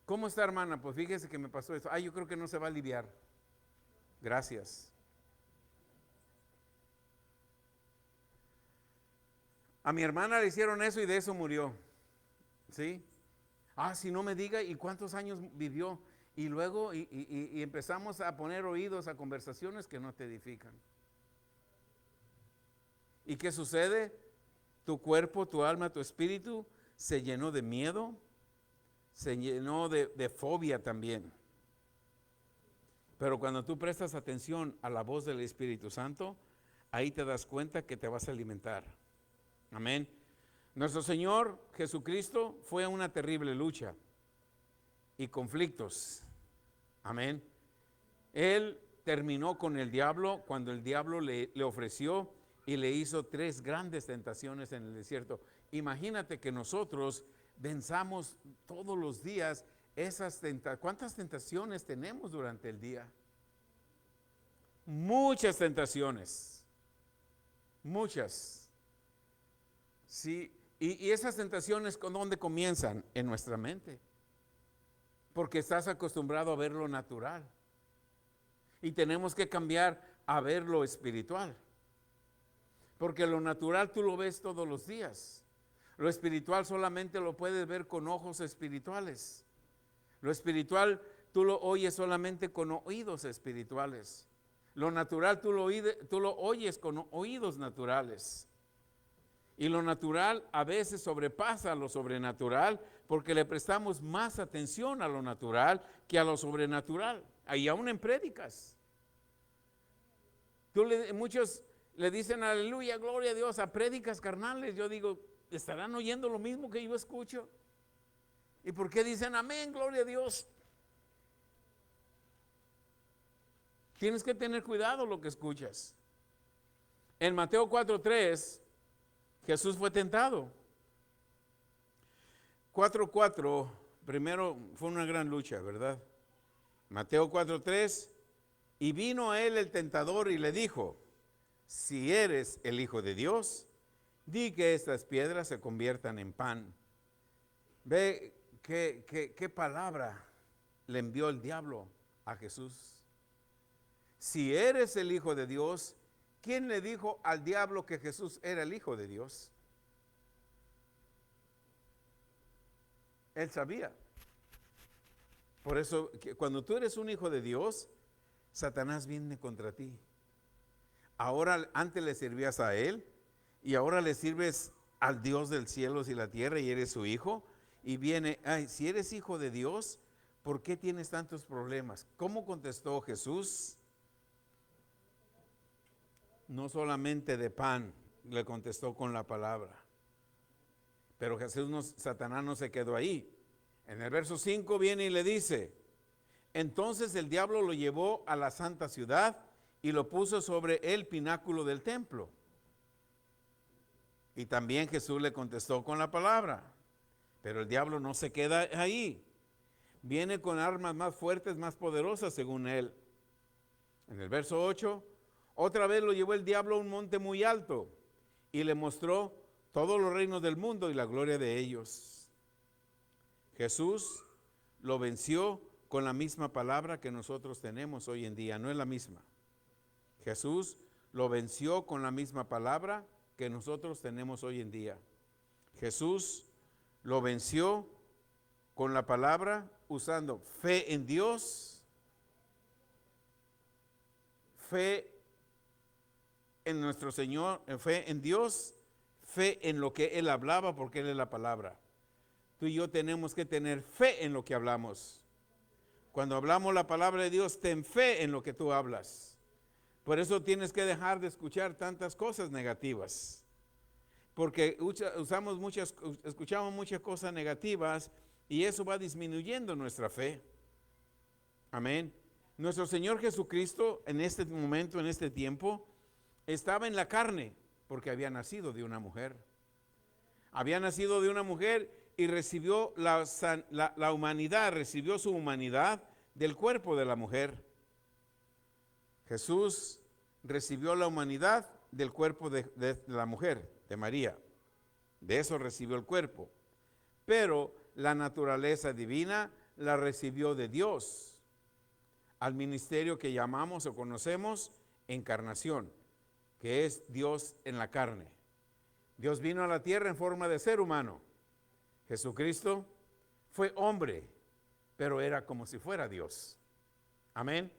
¿Cómo está, hermana? Pues fíjese que me pasó esto. Yo creo que no se va a aliviar. Gracias. A mi hermana le hicieron eso y de eso murió. ¿Sí? Ah, si no me diga, ¿y cuántos años vivió? Y luego y empezamos a poner oídos a conversaciones que no te edifican. ¿Y qué sucede? Tu cuerpo, tu alma, tu espíritu se llenó de miedo, se llenó de fobia también. Pero cuando tú prestas atención a la voz del Espíritu Santo, ahí te das cuenta que te vas a alimentar. Amén. Nuestro Señor Jesucristo fue a una terrible lucha y conflictos. Amén. Él terminó con el diablo cuando el diablo le ofreció y le hizo 3 grandes tentaciones en el desierto. Imagínate que nosotros venzamos todos los días esas tentaciones. ¿Cuántas tentaciones tenemos durante el día? Muchas tentaciones. Muchas. Sí. Y esas tentaciones, ¿con dónde comienzan? En nuestra mente. Porque estás acostumbrado a ver lo natural. Y tenemos que cambiar a ver lo espiritual. Porque lo natural tú lo ves todos los días. Lo espiritual solamente lo puedes ver con ojos espirituales. Lo espiritual tú lo oyes solamente con oídos espirituales. Lo natural tú lo oyes con oídos naturales. Y lo natural a veces sobrepasa lo sobrenatural porque le prestamos más atención a lo natural que a lo sobrenatural. Ahí aún en prédicas. Muchos le dicen aleluya, gloria a Dios a prédicas carnales. Yo digo, ¿estarán oyendo lo mismo que yo escucho? ¿Y por qué dicen amén, gloria a Dios? Tienes que tener cuidado lo que escuchas. En Mateo 4:3, Jesús fue tentado. 4:4, primero fue una gran lucha, ¿verdad? Mateo 4:3, y vino a él el tentador y le dijo, si eres el Hijo de Dios, di que estas piedras se conviertan en pan. Ve qué palabra le envió el diablo a Jesús. Si eres el Hijo de Dios, ¿quién le dijo al diablo que Jesús era el Hijo de Dios? Él sabía. Por eso, cuando tú eres un hijo de Dios, Satanás viene contra ti. Ahora, antes le servías a él y ahora le sirves al Dios del cielo y la tierra y eres su hijo. Y viene, si eres hijo de Dios, ¿por qué tienes tantos problemas? ¿Cómo contestó Jesús? No solamente de pan, le contestó con la palabra. Pero Satanás no se quedó ahí. En el verso 5 viene y le dice, entonces el diablo lo llevó a la santa ciudad y lo puso sobre el pináculo del templo. Y también Jesús le contestó con la palabra. Pero el diablo no se queda ahí. Viene con armas más fuertes, más poderosas según él. En el verso 8, otra vez lo llevó el diablo a un monte muy alto y le mostró todos los reinos del mundo y la gloria de ellos. Jesús lo venció con la misma palabra que nosotros tenemos hoy en día, no es la misma. Jesús lo venció con la misma palabra que nosotros tenemos hoy en día. Jesús lo venció con la palabra usando fe en Dios, fe en nuestro Señor, fe en Dios, fe en lo que Él hablaba porque Él es la palabra. Tú y yo tenemos que tener fe en lo que hablamos. Cuando hablamos la palabra de Dios, ten fe en lo que tú hablas. Por eso tienes que dejar de escuchar tantas cosas negativas. Porque escuchamos muchas cosas negativas y eso va disminuyendo nuestra fe. Amén. Nuestro Señor Jesucristo en este momento, en este tiempo, estaba en la carne porque había nacido de una mujer. Había nacido de una mujer y recibió la humanidad, recibió su humanidad del cuerpo de la mujer. Jesús recibió la humanidad del cuerpo de la mujer, de María. De eso recibió el cuerpo. Pero la naturaleza divina la recibió de Dios, al ministerio que llamamos o conocemos encarnación, que es Dios en la carne. Dios vino a la tierra en forma de ser humano. Jesucristo fue hombre, pero era como si fuera Dios. Amén.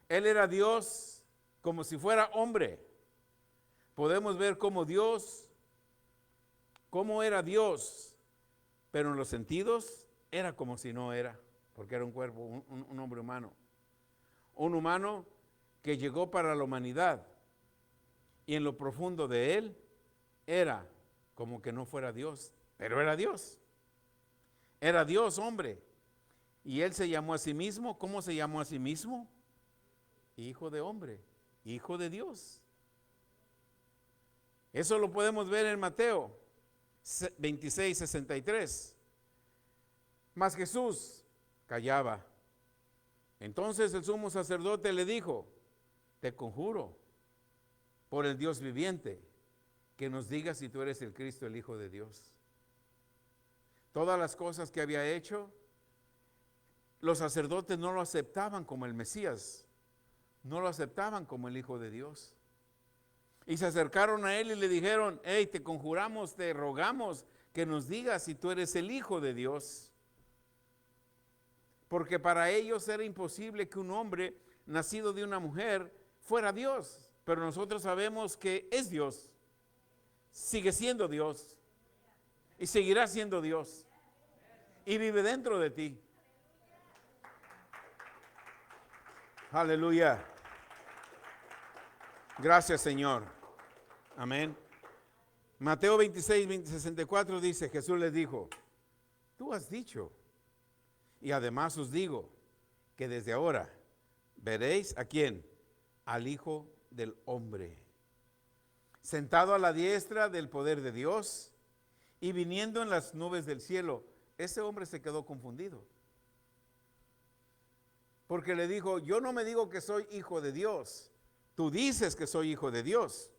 Él era Dios como si fuera hombre. Podemos ver cómo era Dios, pero en los sentidos era como si no era, porque era un cuerpo, un hombre humano. Un humano que llegó para la humanidad, y en lo profundo de él era como que no fuera Dios, pero era Dios. Era Dios, hombre. Y él se llamó a sí mismo, ¿cómo se llamó a sí mismo? Hijo de hombre, hijo de Dios. Eso lo podemos ver en Mateo 26:63. Mas Jesús callaba. Entonces el sumo sacerdote le dijo: te conjuro por el Dios viviente, que nos digas si tú eres el Cristo, el Hijo de Dios. Todas las cosas que había hecho, los sacerdotes no lo aceptaban como el Mesías, no lo aceptaban como el Hijo de Dios. Y se acercaron a él y le dijeron: hey, te conjuramos, te rogamos que nos digas si tú eres el Hijo de Dios. Porque para ellos era imposible que un hombre nacido de una mujer fuera Dios. Pero nosotros sabemos que es Dios, sigue siendo Dios y seguirá siendo Dios y vive dentro de ti. Aleluya. Gracias, Señor. Amén. Mateo 26:64 dice: Jesús les dijo: tú has dicho, y además os digo que desde ahora veréis ¿a quién? Al Hijo del Hombre, sentado a la diestra del poder de Dios y viniendo en las nubes del cielo. Ese hombre se quedó confundido, porque le dijo: yo no me digo que soy hijo de Dios, tú dices que soy hijo de Dios.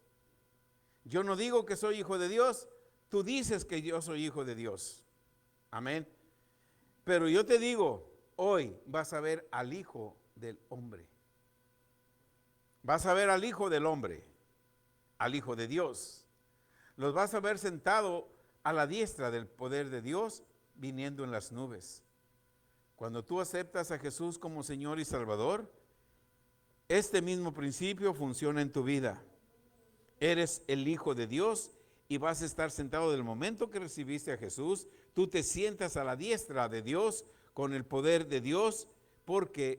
Yo no digo que soy hijo de Dios, tú dices que yo soy hijo de Dios. Amén. Pero yo te digo, hoy vas a ver al Hijo del Hombre. Vas a ver al Hijo del Hombre, al Hijo de Dios. Los vas a ver sentado a la diestra del poder de Dios, viniendo en las nubes. Cuando tú aceptas a Jesús como Señor y Salvador, este mismo principio funciona en tu vida. Eres el Hijo de Dios y vas a estar sentado del momento que recibiste a Jesús. Tú te sientas a la diestra de Dios con el poder de Dios, porque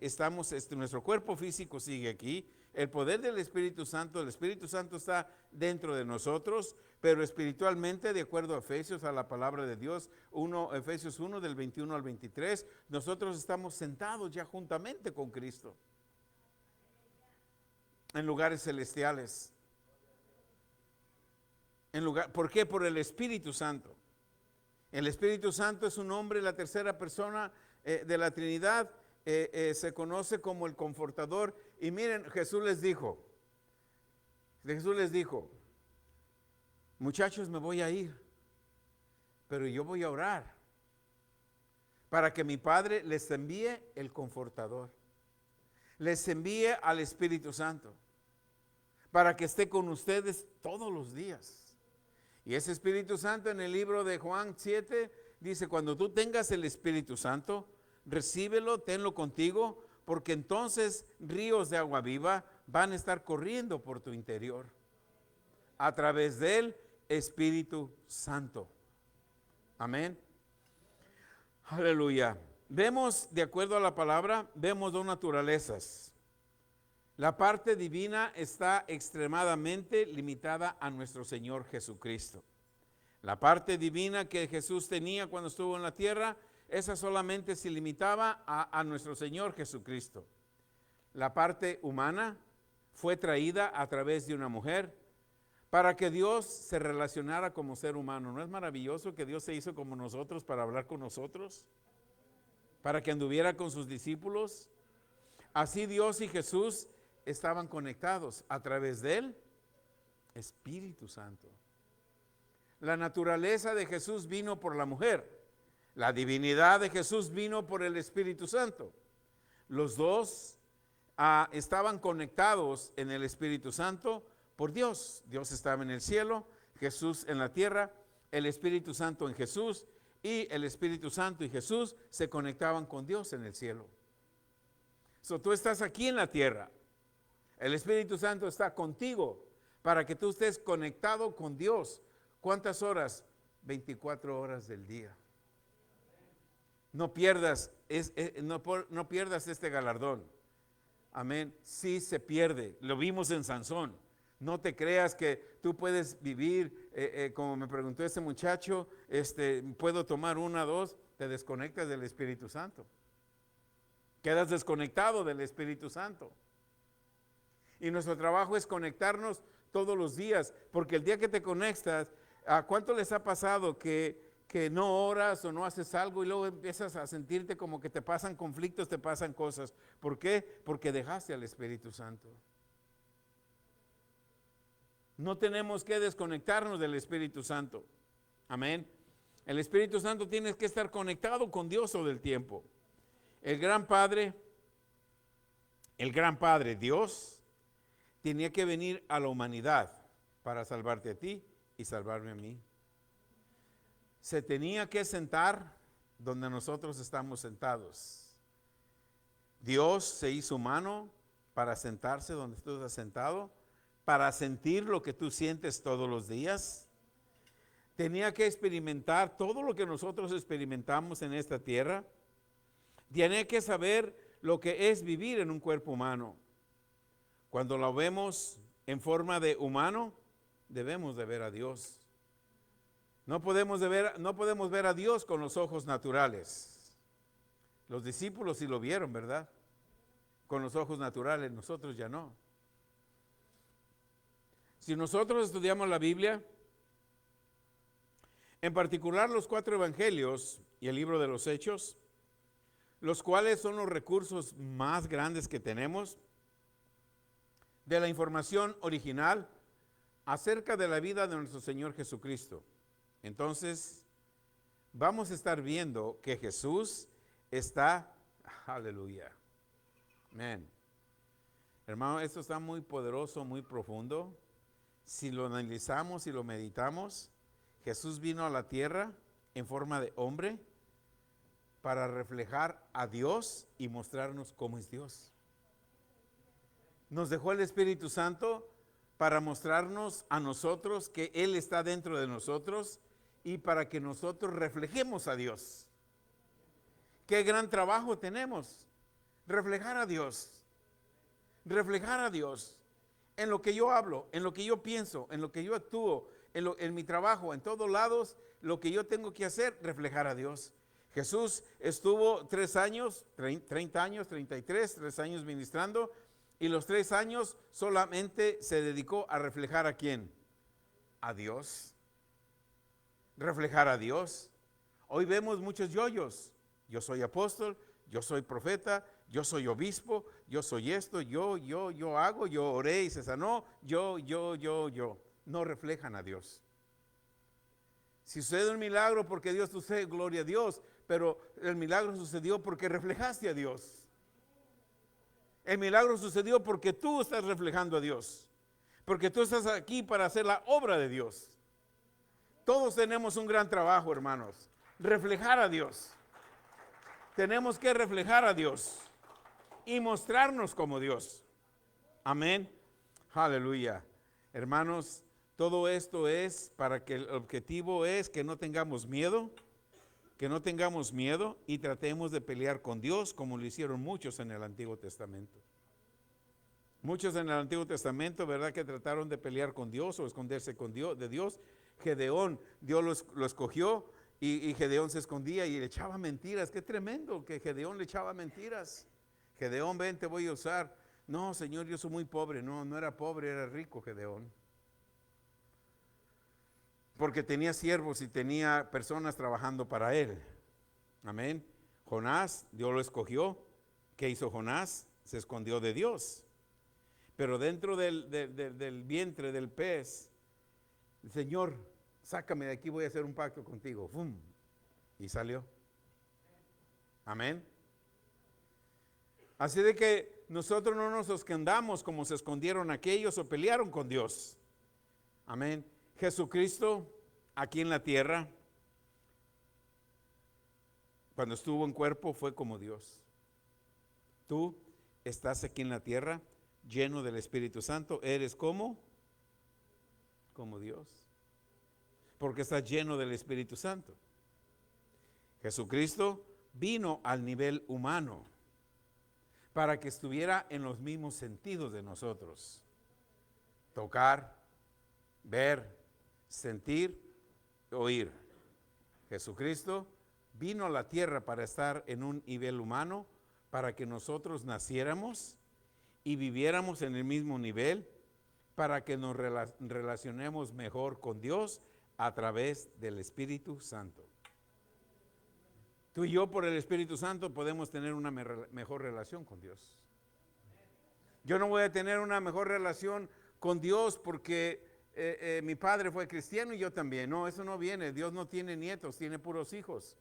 nuestro cuerpo físico sigue aquí. El poder del Espíritu Santo, el Espíritu Santo está dentro de nosotros, pero espiritualmente, de acuerdo a Efesios, a la palabra de Dios, Efesios 1 del 21 al 23, nosotros estamos sentados ya juntamente con Cristo en lugares celestiales. ¿Por qué? Por el Espíritu Santo. El Espíritu Santo es un nombre, la tercera persona de la Trinidad, se conoce como el Confortador. Y miren, Jesús les dijo, muchachos, me voy a ir, pero yo voy a orar para que mi Padre les envíe el Confortador, les envíe al Espíritu Santo, para que esté con ustedes todos los días. Y ese Espíritu Santo, en el libro de Juan 7, dice: cuando tú tengas el Espíritu Santo, recíbelo, tenlo contigo, porque entonces ríos de agua viva van a estar corriendo por tu interior a través del Espíritu Santo. Amén. Aleluya. Vemos, de acuerdo a la palabra, vemos dos naturalezas. La parte divina está extremadamente limitada a nuestro Señor Jesucristo. La parte divina que Jesús tenía cuando estuvo en la tierra, esa solamente se limitaba a nuestro Señor Jesucristo. La parte humana fue traída a través de una mujer para que Dios se relacionara como ser humano. ¿No es maravilloso que Dios se hizo como nosotros para hablar con nosotros? Para que anduviera con sus discípulos. Así Dios y Jesús estaban conectados a través del Espíritu Santo. La naturaleza de Jesús vino por la mujer. La divinidad de Jesús vino por el Espíritu Santo. Los dos estaban conectados en el Espíritu Santo por Dios. Dios estaba en el cielo, Jesús en la tierra, el Espíritu Santo en Jesús, y el Espíritu Santo y Jesús se conectaban con Dios en el cielo. So, tú estás aquí en la tierra, el Espíritu Santo está contigo para que tú estés conectado con Dios. ¿Cuántas horas? 24 horas del día. No pierdas, no pierdas este galardón. Amén. Sí se pierde. Lo vimos en Sansón. No te creas que tú puedes vivir, como me preguntó ese muchacho, puedo tomar 1 o 2, te desconectas del Espíritu Santo. Quedas desconectado del Espíritu Santo. Y nuestro trabajo es conectarnos todos los días, porque el día que te conectas, ¿a cuánto les ha pasado que no oras o no haces algo y luego empiezas a sentirte como que te pasan conflictos, te pasan cosas? ¿Por qué? Porque dejaste al Espíritu Santo. No tenemos que desconectarnos del Espíritu Santo. Amén. El Espíritu Santo tiene que estar conectado con Dios todo el tiempo. El gran Padre, Dios, tenía que venir a la humanidad para salvarte a ti y salvarme a mí. Se tenía que sentar donde nosotros estamos sentados. Dios se hizo humano para sentarse donde tú estás sentado, para sentir lo que tú sientes todos los días. Tenía que experimentar todo lo que nosotros experimentamos en esta tierra. Tiene que saber lo que es vivir en un cuerpo humano. Cuando lo vemos en forma de humano, debemos de ver a Dios. No podemos ver a Dios con los ojos naturales. Los discípulos sí lo vieron, ¿verdad? Con los ojos naturales, nosotros ya no. Si nosotros estudiamos la Biblia, en particular los 4 evangelios y el libro de los Hechos, los cuales son los recursos más grandes que tenemos de la información original acerca de la vida de nuestro Señor Jesucristo. Entonces, vamos a estar viendo que Jesús está, aleluya, amén. Hermano, esto está muy poderoso, muy profundo. Si lo analizamos y lo meditamos, Jesús vino a la tierra en forma de hombre para reflejar a Dios y mostrarnos cómo es Dios. Nos dejó el Espíritu Santo para mostrarnos a nosotros que Él está dentro de nosotros y para que nosotros reflejemos a Dios. Qué gran trabajo tenemos, reflejar a Dios, reflejar a Dios en lo que yo hablo, en lo que yo pienso, en lo que yo actúo, en mi trabajo, en todos lados. Lo que yo tengo que hacer, reflejar a Dios. Jesús estuvo 3 años, 30 años, 33, 3 años ministrando, y los 3 años solamente se dedicó a reflejar ¿a quién? A Dios. Reflejar a Dios. Hoy vemos muchos yoyos. Yo soy apóstol, yo soy profeta, yo soy obispo, yo soy esto, yo hago, yo oré y se sanó, yo. No reflejan a Dios. Si sucede un milagro porque Dios sucede, gloria a Dios, pero el milagro sucedió porque reflejaste a Dios. El milagro sucedió porque tú estás reflejando a Dios, porque tú estás aquí para hacer la obra de Dios. Todos tenemos un gran trabajo, hermanos, reflejar a Dios. Tenemos que reflejar a Dios y mostrarnos como Dios. Amén. Aleluya. Hermanos, todo esto es para que el objetivo es que no tengamos miedo, y tratemos de pelear con Dios como lo hicieron muchos en el Antiguo Testamento. Muchos en el Antiguo Testamento, ¿verdad?, que trataron de pelear con Dios o esconderse de Dios. Gedeón, Dios lo escogió y Gedeón se escondía y le echaba mentiras. Qué tremendo que Gedeón le echaba mentiras. Gedeón, ven, te voy a usar. No, Señor, yo soy muy pobre. No era pobre, era rico Gedeón. Porque tenía siervos y tenía personas trabajando para él. Amén. Jonás, Dios lo escogió. ¿Qué hizo Jonás? Se escondió de Dios. Pero dentro del vientre del pez, Señor, sácame de aquí, voy a hacer un pacto contigo. ¡Fum! Y salió. Amén. Así de que nosotros no nos escondamos como se escondieron aquellos o pelearon con Dios. Amén. Jesucristo aquí en la tierra, cuando estuvo en cuerpo, fue como Dios. Tú estás aquí en la tierra lleno del Espíritu Santo, eres como Dios, porque estás lleno del Espíritu Santo. Jesucristo vino al nivel humano para que estuviera en los mismos sentidos de nosotros: tocar, ver, sentir, oír. Jesucristo vino a la tierra para estar en un nivel humano, para que nosotros naciéramos y viviéramos en el mismo nivel, para que nos relacionemos mejor con Dios a través del Espíritu Santo. Tú y yo, por el Espíritu Santo, podemos tener una mejor relación con Dios. Yo no voy a tener una mejor relación con Dios porque mi padre fue cristiano y yo también. No, eso no viene. Dios no tiene nietos, tiene puros hijos.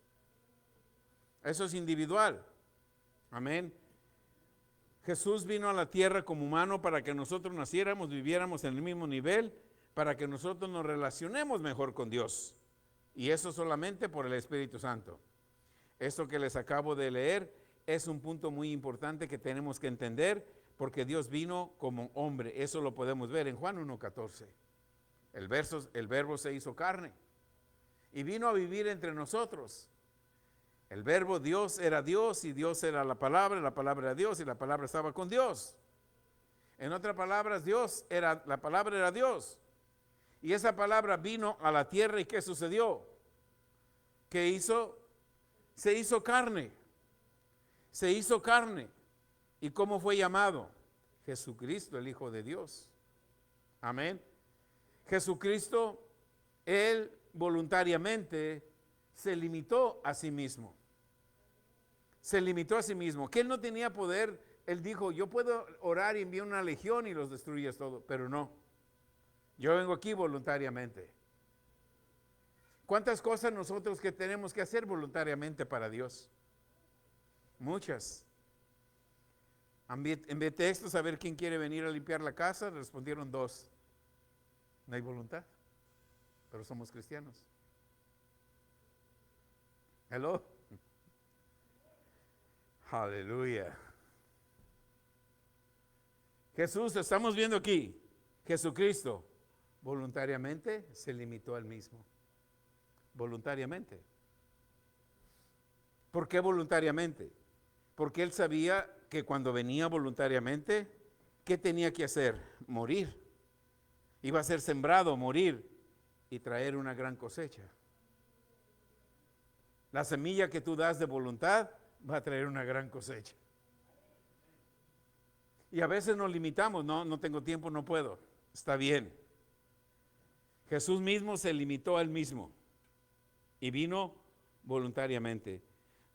Eso es individual. Amén. Jesús vino a la tierra como humano para que nosotros naciéramos, viviéramos en el mismo nivel, para que nosotros nos relacionemos mejor con Dios. Y eso solamente por el Espíritu Santo. Esto que les acabo de leer es un punto muy importante que tenemos que entender, porque Dios vino como hombre. Eso lo podemos ver en Juan 1:14. El verbo se hizo carne y vino a vivir entre nosotros. El verbo, Dios era Dios y Dios era la palabra era Dios y la palabra estaba con Dios. En otras palabras, la palabra era Dios. Y esa palabra vino a la tierra, ¿y qué sucedió? ¿Qué hizo? Se hizo carne. Se hizo carne. ¿Y cómo fue llamado? Jesucristo, el Hijo de Dios. Amén. Jesucristo, Él voluntariamente se limitó a sí mismo. Se limitó a sí mismo. Que Él no tenía poder. Él dijo, yo puedo orar y enviar una legión y los destruyes todo. Pero no. Yo vengo aquí voluntariamente. ¿Cuántas cosas nosotros que tenemos que hacer voluntariamente para Dios? Muchas. Envié textos a ver quién quiere venir a limpiar la casa. Respondieron 2. No hay voluntad, pero somos cristianos. Hello. Aleluya. Jesús, estamos viendo aquí, Jesucristo voluntariamente se limitó al mismo. Voluntariamente. ¿Por qué voluntariamente? Porque Él sabía que cuando venía voluntariamente, ¿qué tenía que hacer? Morir. Iba a ser sembrado, morir y traer una gran cosecha. La semilla que tú das de voluntad va a traer una gran cosecha. Y a veces nos limitamos, no tengo tiempo, no puedo. Está bien. Jesús mismo se limitó al mismo y vino voluntariamente.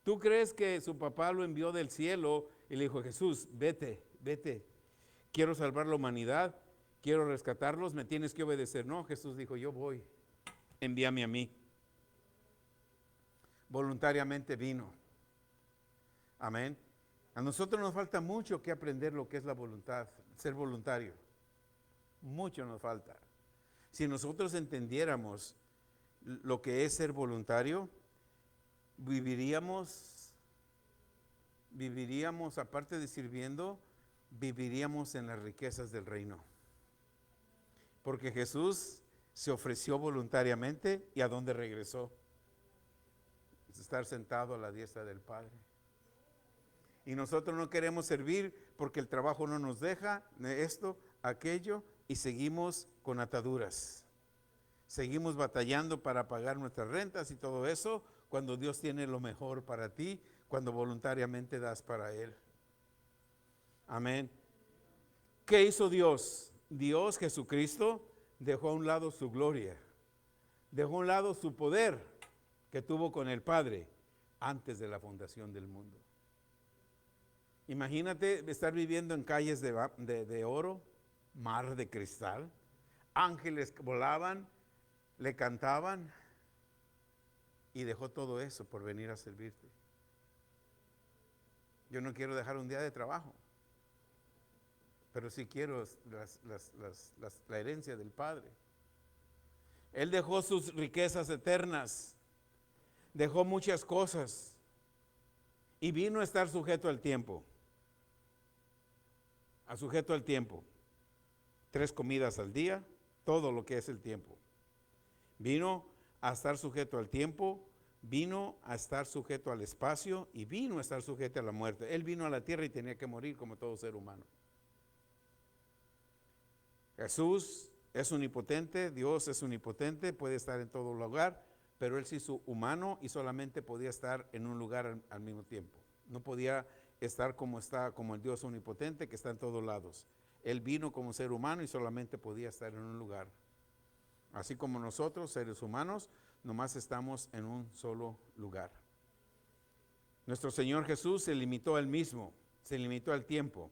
¿Tú crees que su papá lo envió del cielo y le dijo, Jesús, vete, quiero salvar la humanidad, quiero rescatarlos, me tienes que obedecer? No, Jesús dijo, yo voy, envíame a mí. Voluntariamente vino. Amén. A nosotros nos falta mucho que aprender lo que es la voluntad, ser voluntario. Mucho nos falta. Si nosotros entendiéramos lo que es ser voluntario, viviríamos, aparte de sirviendo, viviríamos en las riquezas del reino. Porque Jesús se ofreció voluntariamente, ¿y a dónde regresó? Estar sentado a la diestra del Padre. Y nosotros no queremos servir porque el trabajo no nos deja, esto, aquello, y seguimos con ataduras. Seguimos batallando para pagar nuestras rentas y todo eso, cuando Dios tiene lo mejor para ti, cuando voluntariamente das para Él. Amén. ¿Qué hizo Dios? Dios, Jesucristo, dejó a un lado su gloria, dejó a un lado su poder que tuvo con el Padre antes de la fundación del mundo. Imagínate estar viviendo en calles de oro, mar de cristal, ángeles volaban, le cantaban, y dejó todo eso por venir a servirte. Yo no quiero dejar un día de trabajo, pero sí quiero la herencia del Padre. Él dejó sus riquezas eternas, dejó muchas cosas y vino a estar sujeto al tiempo. Sujeto al tiempo. 3 comidas al día, todo lo que es el tiempo. Vino a estar sujeto al tiempo, vino a estar sujeto al espacio y vino a estar sujeto a la muerte. Él vino a la tierra y tenía que morir como todo ser humano. Jesús es omnipotente, Dios es omnipotente, puede estar en todo lugar, pero Él se hizo humano y solamente podía estar en un lugar al mismo tiempo. No podía estar como el Dios omnipotente que está en todos lados. Él vino como ser humano y solamente podía estar en un lugar. Así como nosotros, seres humanos, nomás estamos en un solo lugar. Nuestro Señor Jesús se limitó a Él mismo, se limitó al tiempo.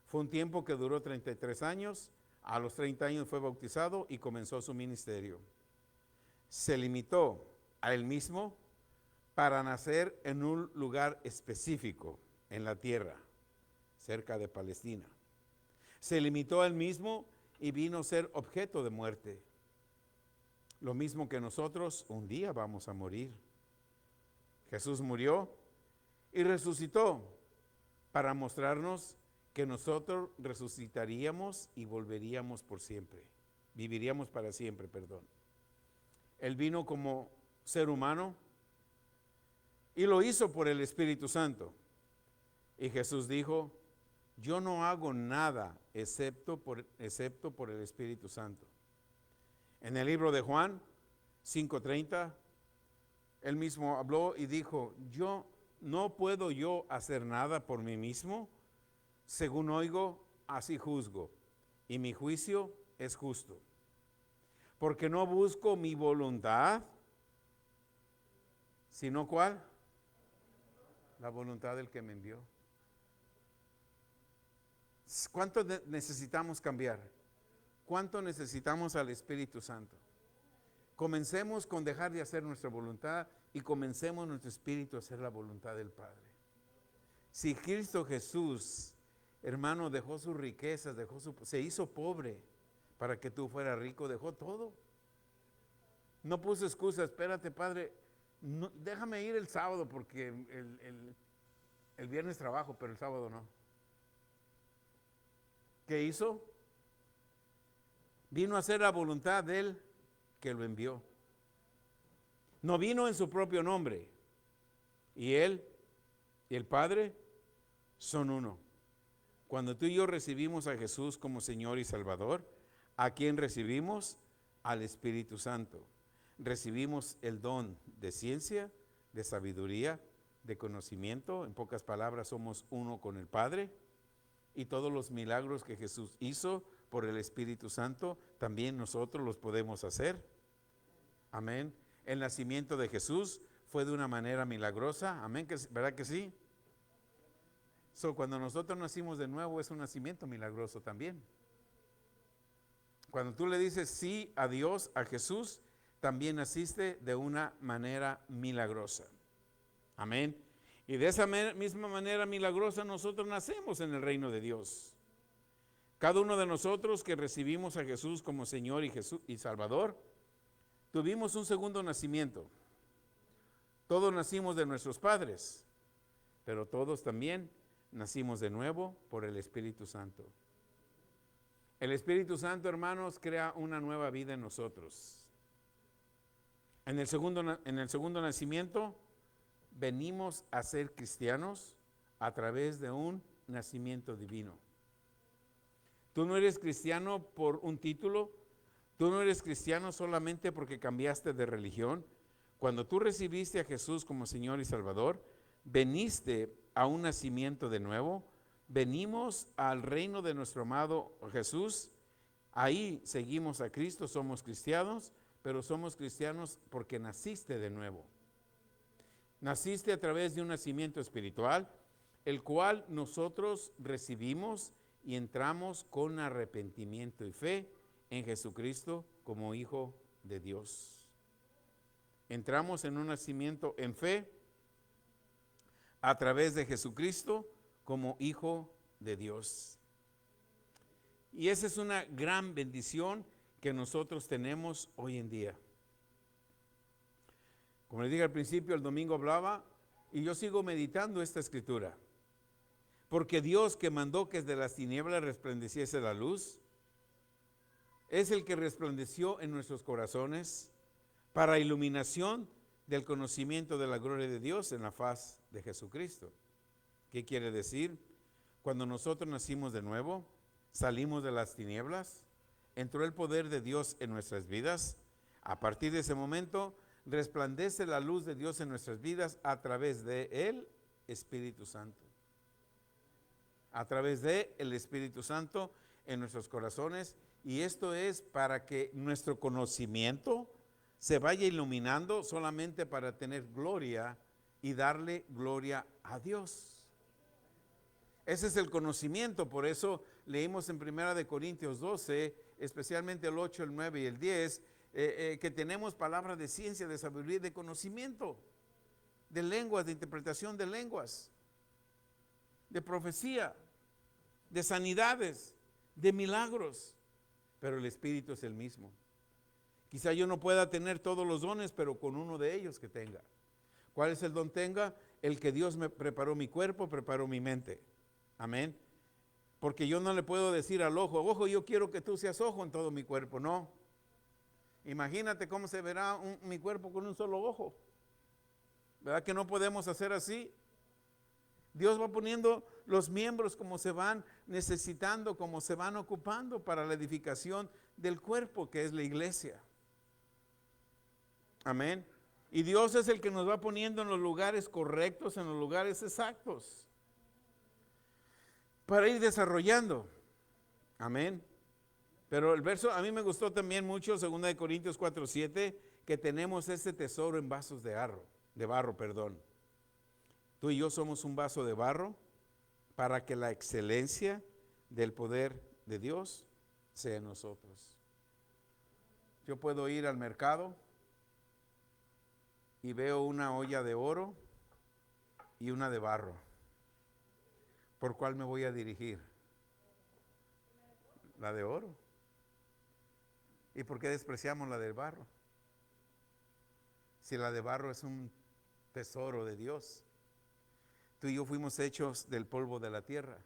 Fue un tiempo que duró 33 años, a los 30 años fue bautizado y comenzó su ministerio. Se limitó a Él mismo para nacer en un lugar específico en la tierra, cerca de Palestina. Se limitó a Él mismo y vino a ser objeto de muerte. Lo mismo que nosotros, un día vamos a morir. Jesús murió y resucitó para mostrarnos que nosotros resucitaríamos y volveríamos por siempre. Viviríamos para siempre, perdón. Él vino como ser humano y lo hizo por el Espíritu Santo. Y Jesús dijo, yo no hago nada excepto por el Espíritu Santo. En el libro de Juan 5:30, él mismo habló y dijo, no puedo yo hacer nada por mí mismo, según oigo, así juzgo, y mi juicio es justo. Porque no busco mi voluntad, sino ¿cuál? La voluntad del que me envió. ¿Cuánto necesitamos cambiar? ¿Cuánto necesitamos al Espíritu Santo? Comencemos con dejar de hacer nuestra voluntad y comencemos nuestro espíritu a hacer la voluntad del Padre. Si Cristo Jesús, hermano, dejó sus riquezas, se hizo pobre para que tú fueras rico, dejó todo. No puso excusa, espérate, Padre, no, déjame ir el sábado porque el viernes trabajo, pero el sábado no. ¿Qué hizo? Vino a hacer la voluntad de Él que lo envió. No vino en su propio nombre. Y Él y el Padre son uno. Cuando tú y yo recibimos a Jesús como Señor y Salvador, ¿a quién recibimos? Al Espíritu Santo. Recibimos el don de ciencia, de sabiduría, de conocimiento. En pocas palabras, somos uno con el Padre. Y todos los milagros que Jesús hizo por el Espíritu Santo, también nosotros los podemos hacer. Amén. El nacimiento de Jesús fue de una manera milagrosa. Amén, ¿verdad que sí? Cuando nosotros nacimos de nuevo es un nacimiento milagroso también. Cuando tú le dices sí a Dios, a Jesús, también naciste de una manera milagrosa. Amén. Y de esa misma manera milagrosa nosotros nacemos en el reino de Dios. Cada uno de nosotros que recibimos a Jesús como Señor y Salvador, tuvimos un segundo nacimiento. Todos nacimos de nuestros padres, pero todos también nacimos de nuevo por el Espíritu Santo. El Espíritu Santo, hermanos, crea una nueva vida en nosotros. En el segundo nacimiento, venimos a ser cristianos a través de un nacimiento divino. Tú no eres cristiano por un título, tú no eres cristiano solamente porque cambiaste de religión. Cuando tú recibiste a Jesús como Señor y Salvador, veniste a un nacimiento de nuevo, venimos al reino de nuestro amado Jesús, ahí seguimos a Cristo, somos cristianos, pero somos cristianos porque naciste de nuevo. Naciste a través de un nacimiento espiritual, el cual nosotros recibimos y entramos con arrepentimiento y fe en Jesucristo como Hijo de Dios. Entramos en un nacimiento en fe a través de Jesucristo como Hijo de Dios. Y esa es una gran bendición que nosotros tenemos hoy en día. Como les dije al principio, el domingo hablaba y yo sigo meditando esta escritura. Porque Dios, que mandó que de las tinieblas resplandeciese la luz, es el que resplandeció en nuestros corazones para iluminación del conocimiento de la gloria de Dios en la faz de Jesucristo. ¿Qué quiere decir? Cuando nosotros nacimos de nuevo, salimos de las tinieblas, entró el poder de Dios en nuestras vidas. A partir de ese momento, resplandece la luz de Dios en nuestras vidas a través de el Espíritu Santo. A través de el Espíritu Santo en nuestros corazones. Y esto es para que nuestro conocimiento se vaya iluminando solamente para tener gloria y darle gloria a Dios. Ese es el conocimiento. Por eso leímos en 1 Corintios 12, especialmente el 8, el 9 y el 10, que tenemos palabras de ciencia, de sabiduría, de conocimiento, de lenguas, de interpretación de lenguas, de profecía, de sanidades, de milagros, pero el Espíritu es el mismo. Quizá yo no pueda tener todos los dones, pero con uno de ellos que tenga. ¿Cuál es el don tenga? El que Dios me preparó mi cuerpo, preparó mi mente. Amén. Porque yo no le puedo decir al ojo, ojo, yo quiero que tú seas ojo en todo mi cuerpo. No. Imagínate cómo se verá mi cuerpo con un solo ojo. ¿Verdad que no podemos hacer así? Dios va poniendo los miembros como se van necesitando, como se van ocupando para la edificación del cuerpo que es la iglesia. Amén. Y Dios es el que nos va poniendo en los lugares correctos, en los lugares exactos, para ir desarrollando. Amén. Pero el verso, a mí me gustó también mucho, 2 Corintios 4:7, que tenemos este tesoro en vasos de barro. Tú y yo somos un vaso de barro para que la excelencia del poder de Dios sea en nosotros. Yo puedo ir al mercado y veo una olla de oro y una de barro. ¿Por cuál me voy a dirigir? La de oro. ¿Y por qué despreciamos la del barro? Si la de barro es un tesoro de Dios. Tú y yo fuimos hechos del polvo de la tierra.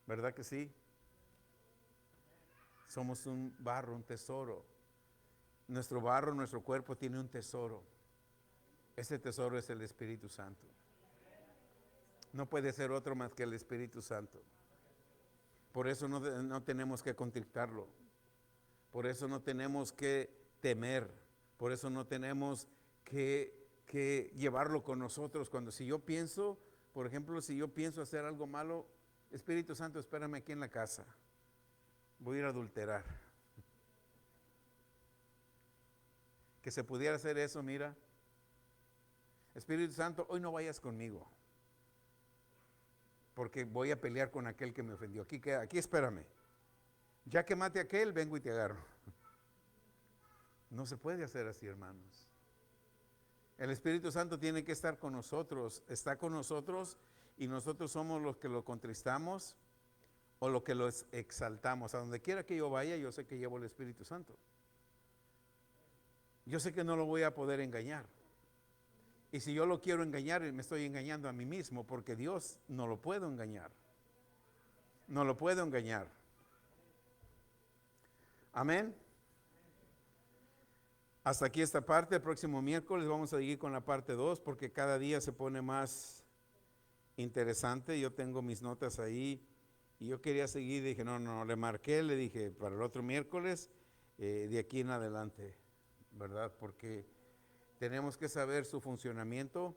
¿Verdad que sí? Somos un barro, un tesoro. Nuestro barro, nuestro cuerpo tiene un tesoro. Ese tesoro es el Espíritu Santo. No puede ser otro más que el Espíritu Santo. Por eso no tenemos que contrictarlo. Por eso no tenemos que temer. Por eso no tenemos que llevarlo con nosotros. Si yo pienso, por ejemplo, si yo pienso hacer algo malo, Espíritu Santo, espérame aquí en la casa. Voy a ir a adulterar. Que se pudiera hacer eso, mira. Espíritu Santo, hoy no vayas conmigo, porque voy a pelear con aquel que me ofendió. Aquí espérame. Ya que mate a aquel, vengo y te agarro. No se puede hacer así, hermanos. El Espíritu Santo tiene que estar con nosotros. Está con nosotros y nosotros somos los que lo contristamos o los que lo exaltamos. A donde quiera que yo vaya, yo sé que llevo el Espíritu Santo. Yo sé que no lo voy a poder engañar. Y si yo lo quiero engañar, me estoy engañando a mí mismo, porque Dios no lo puedo engañar. No lo puedo engañar. Amén. Hasta aquí esta parte. El próximo miércoles vamos a seguir con la parte 2, porque cada día se pone más interesante. Yo tengo mis notas ahí y yo quería seguir. Dije, no, le marqué, le dije para el otro miércoles, de aquí en adelante, ¿verdad? Porque tenemos que saber su funcionamiento